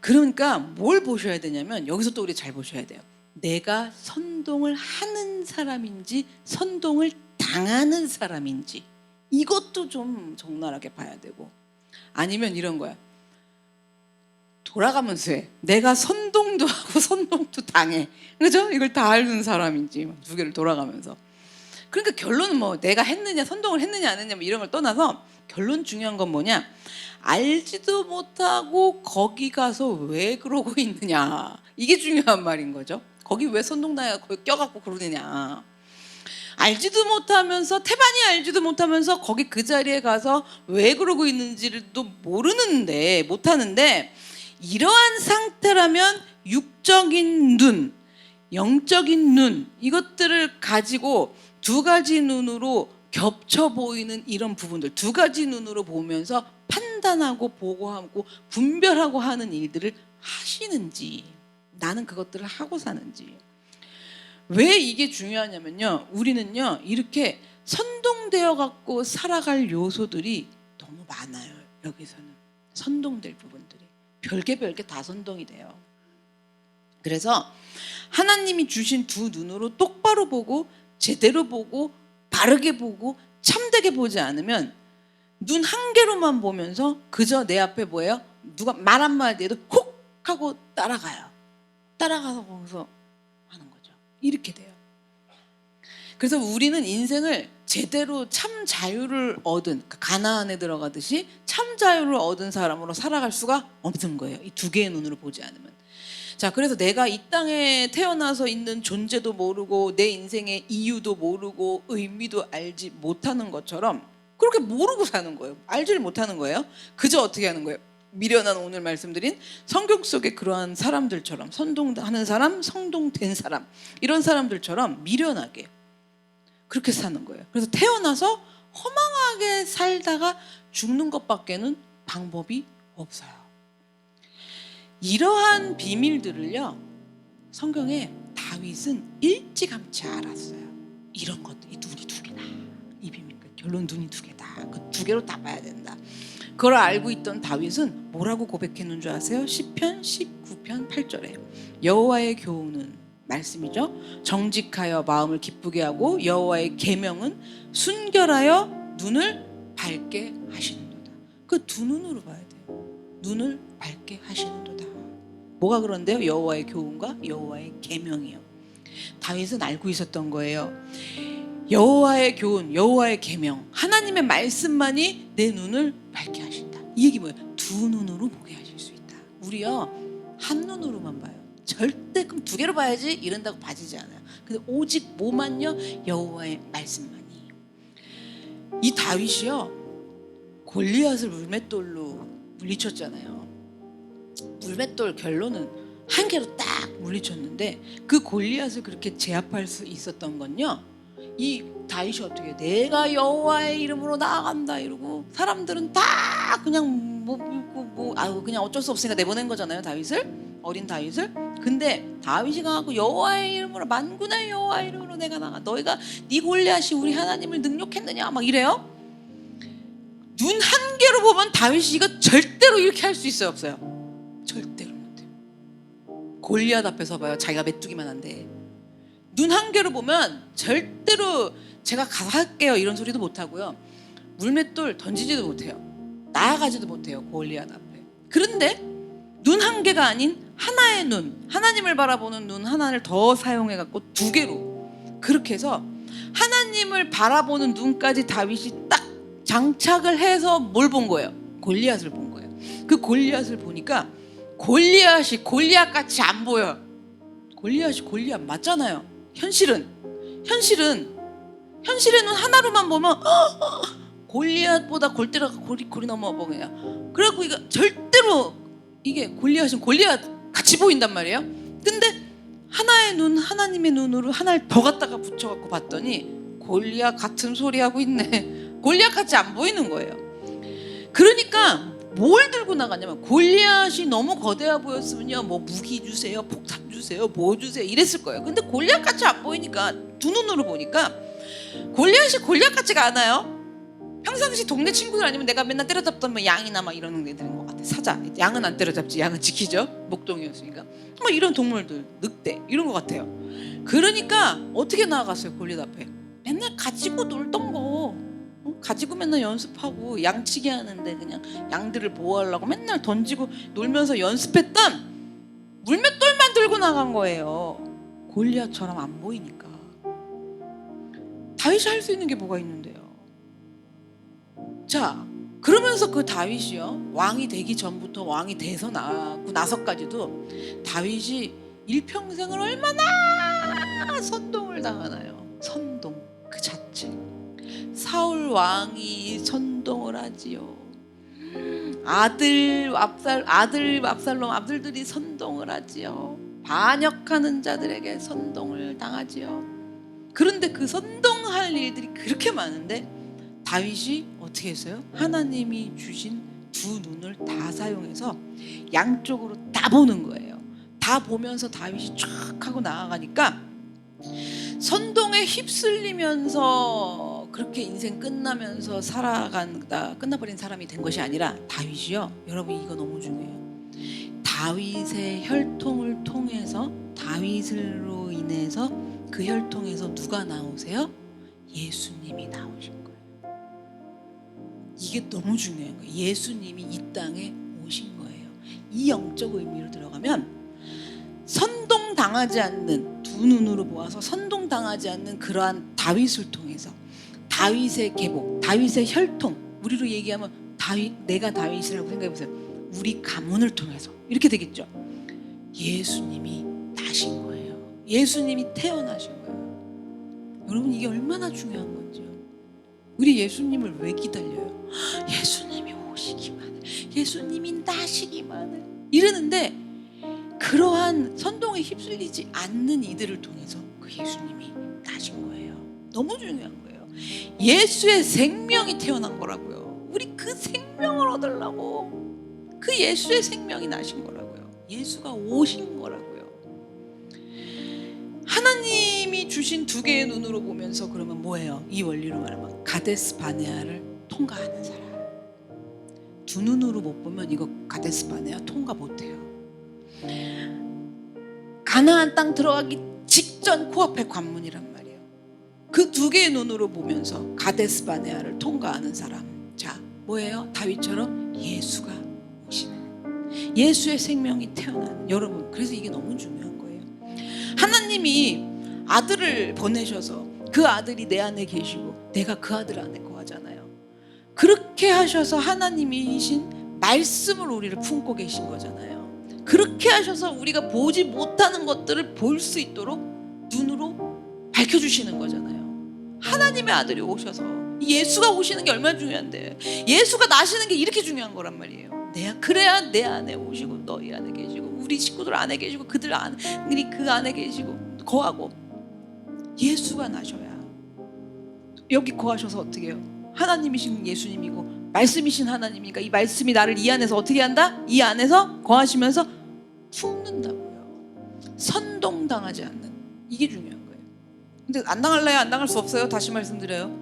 그러니까 뭘 보셔야 되냐면 여기서 또 우리 잘 보셔야 돼요. 내가 선동을 하는 사람인지 선동을 당하는 사람인지 이것도 좀 적나라하게 봐야 되고, 아니면 이런 거야. 돌아가면서 해. 내가 선동도 하고 선동도 당해. 그죠? 이걸 다 아는 사람인지 두 개를 돌아가면서. 그러니까 결론은 뭐 내가 했느냐 선동을 했느냐 안 했느냐 뭐 이런 걸 떠나서 결론 중요한 건 뭐냐? 알지도 못하고 거기 가서 왜 그러고 있느냐. 이게 중요한 말인 거죠. 거기 왜 선동당해 거기 껴갖고 그러느냐. 알지도 못하면서 태반이 알지도 못하면서 거기 그 자리에 가서 왜 그러고 있는지를 또 모르는데 못하는데, 이러한 상태라면 육적인 눈, 영적인 눈 이것들을 가지고 두 가지 눈으로 겹쳐 보이는 이런 부분들, 두 가지 눈으로 보면서 판단하고 보고하고 분별하고 하는 일들을 하시는지, 나는 그것들을 하고 사는지. 왜 이게 중요하냐면요, 우리는요 이렇게 선동되어 갖고 살아갈 요소들이 너무 많아요. 여기서는 선동될 부분들이 별게 다 선동이 돼요. 그래서 하나님이 주신 두 눈으로 똑바로 보고 제대로 보고 바르게 보고 참되게 보지 않으면 눈 한 개로만 보면서 그저 내 앞에 뭐예요? 누가 말 한마디 해도 훅 하고 따라가요. 따라가서 거기서 하는 거죠. 이렇게 돼요. 그래서 우리는 인생을 제대로 참 자유를 얻은, 가나안에 들어가듯이 참 자유를 얻은 사람으로 살아갈 수가 없는 거예요. 이 두 개의 눈으로 보지 않으면. 자, 그래서 내가 이 땅에 태어나서 있는 존재도 모르고 내 인생의 이유도 모르고 의미도 알지 못하는 것처럼 그렇게 모르고 사는 거예요. 알지를 못하는 거예요. 그저 어떻게 하는 거예요? 미련한 오늘 말씀드린 성경 속의 그러한 사람들처럼, 선동하는 사람, 성동된 사람, 이런 사람들처럼 미련하게 그렇게 사는 거예요. 그래서 태어나서 허망하게 살다가 죽는 것밖에는 방법이 없어요. 이러한 비밀들을요, 성경에 다윗은 일찌감치 알았어요. 이런 것들, 이 눈이 두 개다. 이 비밀, 결론 눈이 두 개다. 그 두 개로 다 봐야 된다. 그걸 알고 있던 다윗은 뭐라고 고백했는 줄 아세요? 시편 19편 8절에 여호와의 교훈은, 말씀이죠, 정직하여 마음을 기쁘게 하고 여호와의 계명은 순결하여 눈을 밝게 하시는도다. 그 두 눈으로 봐야 돼요. 눈을 밝게 하시는도다. 뭐가 그런데요? 여호와의 교훈과 여호와의 계명이요. 다윗은 알고 있었던 거예요. 여호와의 교훈, 여호와의 계명, 하나님의 말씀만이 내 눈을 밝게 하신다. 이 얘기 뭐예요? 두 눈으로 보게 하실 수 있다. 우리요 한 눈으로만 봐요. 절대 그럼 두 개로 봐야지 이런다고 봐지지 않아요. 근데 오직 뭐만요? 여호와의 말씀만이. 이 다윗이요 골리앗을 물맷돌로 물리쳤잖아요. 물맷돌 결론은 한 개로 딱 물리쳤는데 그 골리앗을 그렇게 제압할 수 있었던 건요, 이 다윗이 어떻게 해요? 내가 여호와의 이름으로 나아간다 이러고 사람들은 다 그냥 그냥 어쩔 수 없으니까 내보낸 거잖아요. 다윗을, 어린 다윗을. 근데 다윗이 가고 여호와의 이름으로, 만군의 여호와의 이름으로 내가 나가, 너희가 네 골리앗이 우리 하나님을 능욕했느냐 막 이래요. 눈 한 개로 보면 다윗이 이거 절대로 이렇게 할 수 있어요, 없어요? 절대로 못해요. 골리앗 앞에 서봐요. 자기가 메뚜기만 한데 눈 한 개로 보면 절대로 제가 가서 할게요 이런 소리도 못하고요, 물맷돌 던지지도 못해요, 나아가지도 못해요 골리앗 앞에. 그런데 눈 한 개가 아닌 하나의 눈, 하나님을 바라보는 눈 하나를 더 사용해갖고 두 개로, 그렇게 해서 하나님을 바라보는 눈까지 다윗이 딱 장착을 해서 뭘 본 거예요? 골리앗을 본 거예요. 그 골리앗을 보니까 골리앗이 골리앗같이 안 보여요. 골리앗이 골리앗 맞잖아요. 현실은 눈 하나로만 보면 골리앗보다 골때가 골이 넘어 보여요. 그래갖고 이거 절대로 이게 골리앗은 골리앗 같이 보인단 말이에요. 근데 하나의 눈, 하나님의 눈으로 하나를 더 갖다가 붙여갖고 봤더니 골리앗 같은 소리 하고 있네. 골리앗같이 안 보이는 거예요. 그러니까 뭘 들고 나가냐면, 골리앗이 너무 거대해 보였으면요, 뭐 무기 주세요, 폭탄 주세요, 뭐 주세요 이랬을 거예요. 근데 골리앗같이 안 보이니까, 두 눈으로 보니까 골리앗이 골리앗 같지가 않아요. 평상시 동네 친구들 아니면 내가 맨날 때려잡던 뭐 양이나 막 이런 애들인 것 같아. 사자, 양은 안 때려잡지, 양은 지키죠, 목동이었으니까. 뭐 이런 동물들, 늑대 이런 것 같아요. 그러니까 어떻게 나아갔어요? 골리앗 앞에 맨날 가지고 놀던 거, 가지고 맨날 연습하고 양치기 하는데 그냥 양들을 보호하려고 맨날 던지고 놀면서 연습했던 물맷돌만 들고 나간 거예요. 골리앗처럼 안 보이니까. 다윗이 할 수 있는 게 뭐가 있는데요? 자, 그러면서 그 다윗이요, 왕이 되기 전부터 왕이 돼서 나서까지도 다윗이 일평생을 얼마나 선동을 당하나요? 선동 그 자체. 사울 왕이 선동을 하지요. 아들들이 선동을 하지요. 반역하는 자들에게 선동을 당하지요. 그런데 그 선동할 일들이 그렇게 많은데 다윗이 어떻게 했어요? 하나님이 주신 두 눈을 다 사용해서 양쪽으로 다 보는 거예요. 다 보면서 다윗이 쫙 하고 나아가니까, 선동에 휩쓸리면서 그렇게 인생 끝나면서 끝나버린 사람이 된 것이 아니라, 다윗이요, 여러분 이거 너무 중요해요. 다윗의 혈통을 통해서, 다윗으로 인해서 그 혈통에서 누가 나오세요? 예수님이 나오신 거예요. 이게 너무 중요한 거예요. 예수님이 이 땅에 오신 거예요. 이 영적 의미로 들어가면, 선동당하지 않는, 두 눈으로 보아서 선동당하지 않는 그러한 다윗을 통해서, 다윗의 계복, 다윗의 혈통, 우리로 얘기하면 내가 다윗이라고 생각해보세요. 우리 가문을 통해서 이렇게 되겠죠. 예수님이 나신 거예요. 예수님이 태어나신 거예요. 여러분 이게 얼마나 중요한 건지요. 우리 예수님을 왜 기다려요? 예수님이 오시기만 해, 예수님이 나시기만 해 이러는데, 그러한 선동에 휩쓸리지 않는 이들을 통해서 그 예수님이 나신 거예요. 너무 중요한 거예요. 예수의 생명이 태어난 거라고요. 우리 그 생명을 얻으려고 그 예수의 생명이 나신 거라고요. 예수가 오신 거라고요. 하나님이 주신 두 개의 눈으로 보면서, 그러면 뭐예요? 이 원리로 말하면 가데스 바네아를 통과하는 사람. 두 눈으로 못 보면 이거 가데스 바네아 통과 못해요. 가나안 땅 들어가기 직전 코앞에 관문이란 말이에요. 그 두 개의 눈으로 보면서 가데스 바네아를 통과하는 사람. 자, 뭐예요? 다윗처럼 예수가 오시는, 예수의 생명이 태어나는. 여러분, 그래서 이게 너무 중요한 거예요. 하나님이 아들을 보내셔서 그 아들이 내 안에 계시고 내가 그 아들 안에 거하잖아요. 그렇게 하셔서 하나님이신 말씀을 우리를 품고 계신 거잖아요. 그렇게 하셔서 우리가 보지 못하는 것들을 볼 수 있도록 눈으로 밝혀주시는 거잖아요. 하나님의 아들이 오셔서, 예수가 오시는 게 얼마나 중요한데, 예수가 나시는 게 이렇게 중요한 거란 말이에요. 그래야 내 안에 오시고 너희 안에 계시고 우리 식구들 안에 계시고 그들 안에, 그 안에 계시고 거하고, 예수가 나셔야 여기 거하셔서 어떻게 해요? 하나님이신 예수님이고 말씀이신 하나님이니까 이 말씀이 나를 이 안에서 어떻게 한다? 이 안에서 거하시면서 품는다고요. 선동당하지 않는, 이게 중요한 거예요. 근데 안 당할래요? 안 당할 수 없어요? 다시 말씀드려요.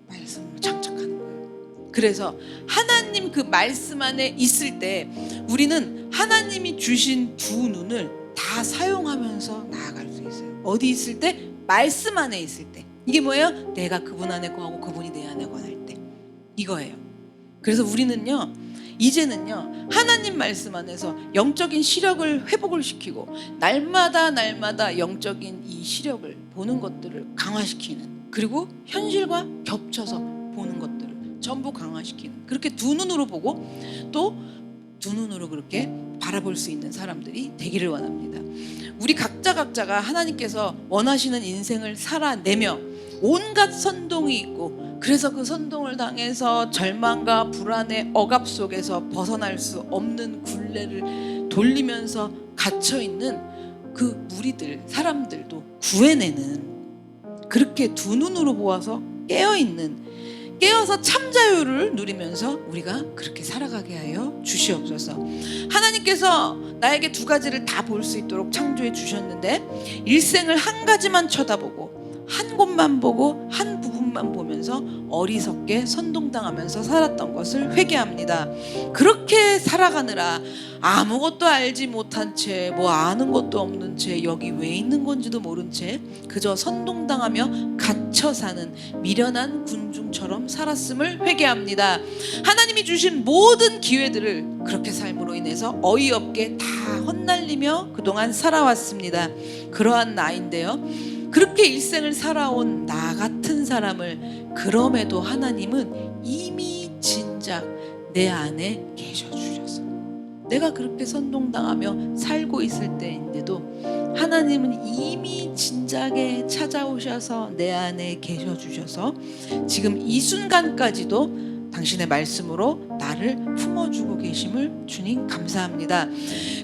말씀을 장착하는 거예요. 그래서 하나님 그 말씀 안에 있을 때 우리는 하나님이 주신 두 눈을 다 사용하면서 나아갈 수 있어요. 어디 있을 때? 말씀 안에 있을 때. 이게 뭐예요? 내가 그분 안에 거하고 그분이 내 안에 거할 때, 이거예요. 그래서 우리는요, 이제는요, 하나님 말씀 안에서 영적인 시력을 회복을 시키고, 날마다 영적인 이 시력을 보는 것들을 강화시키는, 그리고 현실과 겹쳐서 보는 것들을 전부 강화시키는, 그렇게 두 눈으로 보고 또 두 눈으로 그렇게 바라볼 수 있는 사람들이 되기를 원합니다. 우리 각자가 하나님께서 원하시는 인생을 살아내며 온갖 선동이 있고, 그래서 그 선동을 당해서 절망과 불안의 억압 속에서 벗어날 수 없는 굴레를 돌리면서 갇혀있는 그 무리들, 사람들도 구해내는, 그렇게 두 눈으로 보아서 깨어있는 깨어서 참 자유를 누리면서 우리가 그렇게 살아가게 하여 주시옵소서. 하나님께서 나에게 두 가지를 다 볼 수 있도록 창조해 주셨는데 일생을 한 가지만 쳐다보고 한 곳만 보고 한 부분만 보면서 어리석게 선동당하면서 살았던 것을 회개합니다. 그렇게 살아가느라 아무것도 알지 못한 채, 뭐 아는 것도 없는 채, 여기 왜 있는 건지도 모른 채 그저 선동당하며 갇혀 사는 미련한 군중처럼 살았음을 회개합니다. 하나님이 주신 모든 기회들을 그렇게 삶으로 인해서 어이없게 다 헛날리며 그동안 살아왔습니다. 그러한 나인데요, 그렇게 일생을 살아온 나 같은 사람을 그럼에도 하나님은 이미 진작 내 안에 계셔 주셔서, 내가 그렇게 선동당하며 살고 있을 때인데도 하나님은 이미 진작에 찾아오셔서 내 안에 계셔 주셔서 지금 이 순간까지도 당신의 말씀으로 나를 품어주고 계심을 주님 감사합니다.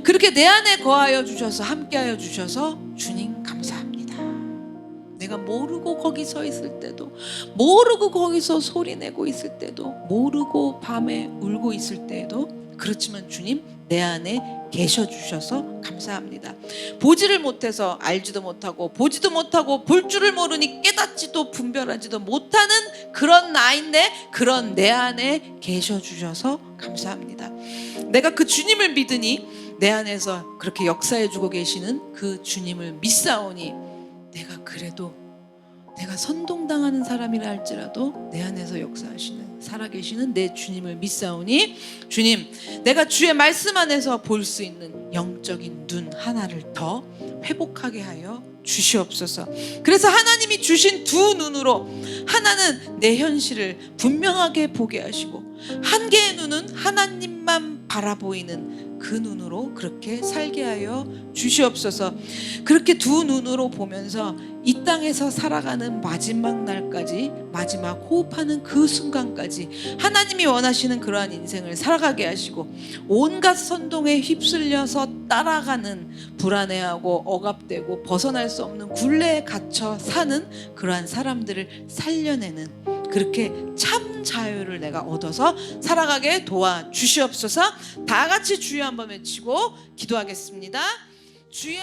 그렇게 내 안에 거하여 주셔서 함께하여 주셔서 주님 감사합니다. 내가 모르고 거기 서 있을 때도, 모르고 거기서 소리내고 있을 때도, 모르고 밤에 울고 있을 때에도, 그렇지만 주님 내 안에 계셔 주셔서 감사합니다. 보지를 못해서 알지도 못하고 보지도 못하고 볼 줄을 모르니 깨닫지도 분별하지도 못하는 그런 나인데 그런 내 안에 계셔 주셔서 감사합니다. 내가 그 주님을 믿으니 내 안에서 그렇게 역사해 주고 계시는 그 주님을 믿사오니 내가 그래도 내가 선동당하는 사람이라 할지라도 내 안에서 역사하시는 살아계시는 내 주님을 믿사오니 주님, 내가 주의 말씀 안에서 볼 수 있는 영적인 눈 하나를 더 회복하게 하여 주시옵소서. 그래서 하나님이 주신 두 눈으로 하나는 내 현실을 분명하게 보게 하시고 한 개의 눈은 하나님만 바라보이는 그 눈으로 그렇게 살게 하여 주시옵소서. 그렇게 두 눈으로 보면서 이 땅에서 살아가는 마지막 날까지, 마지막 호흡하는 그 순간까지 하나님이 원하시는 그러한 인생을 살아가게 하시고 온갖 선동에 휩쓸려서 따라가는 불안해하고 억압되고 벗어날 수 없는 굴레에 갇혀 사는 그러한 사람들을 살려내는 그렇게 참 자유를 내가 얻어서 살아가게 도와주시옵소서. 다 같이 주여 한번 외치고 기도하겠습니다. 주여.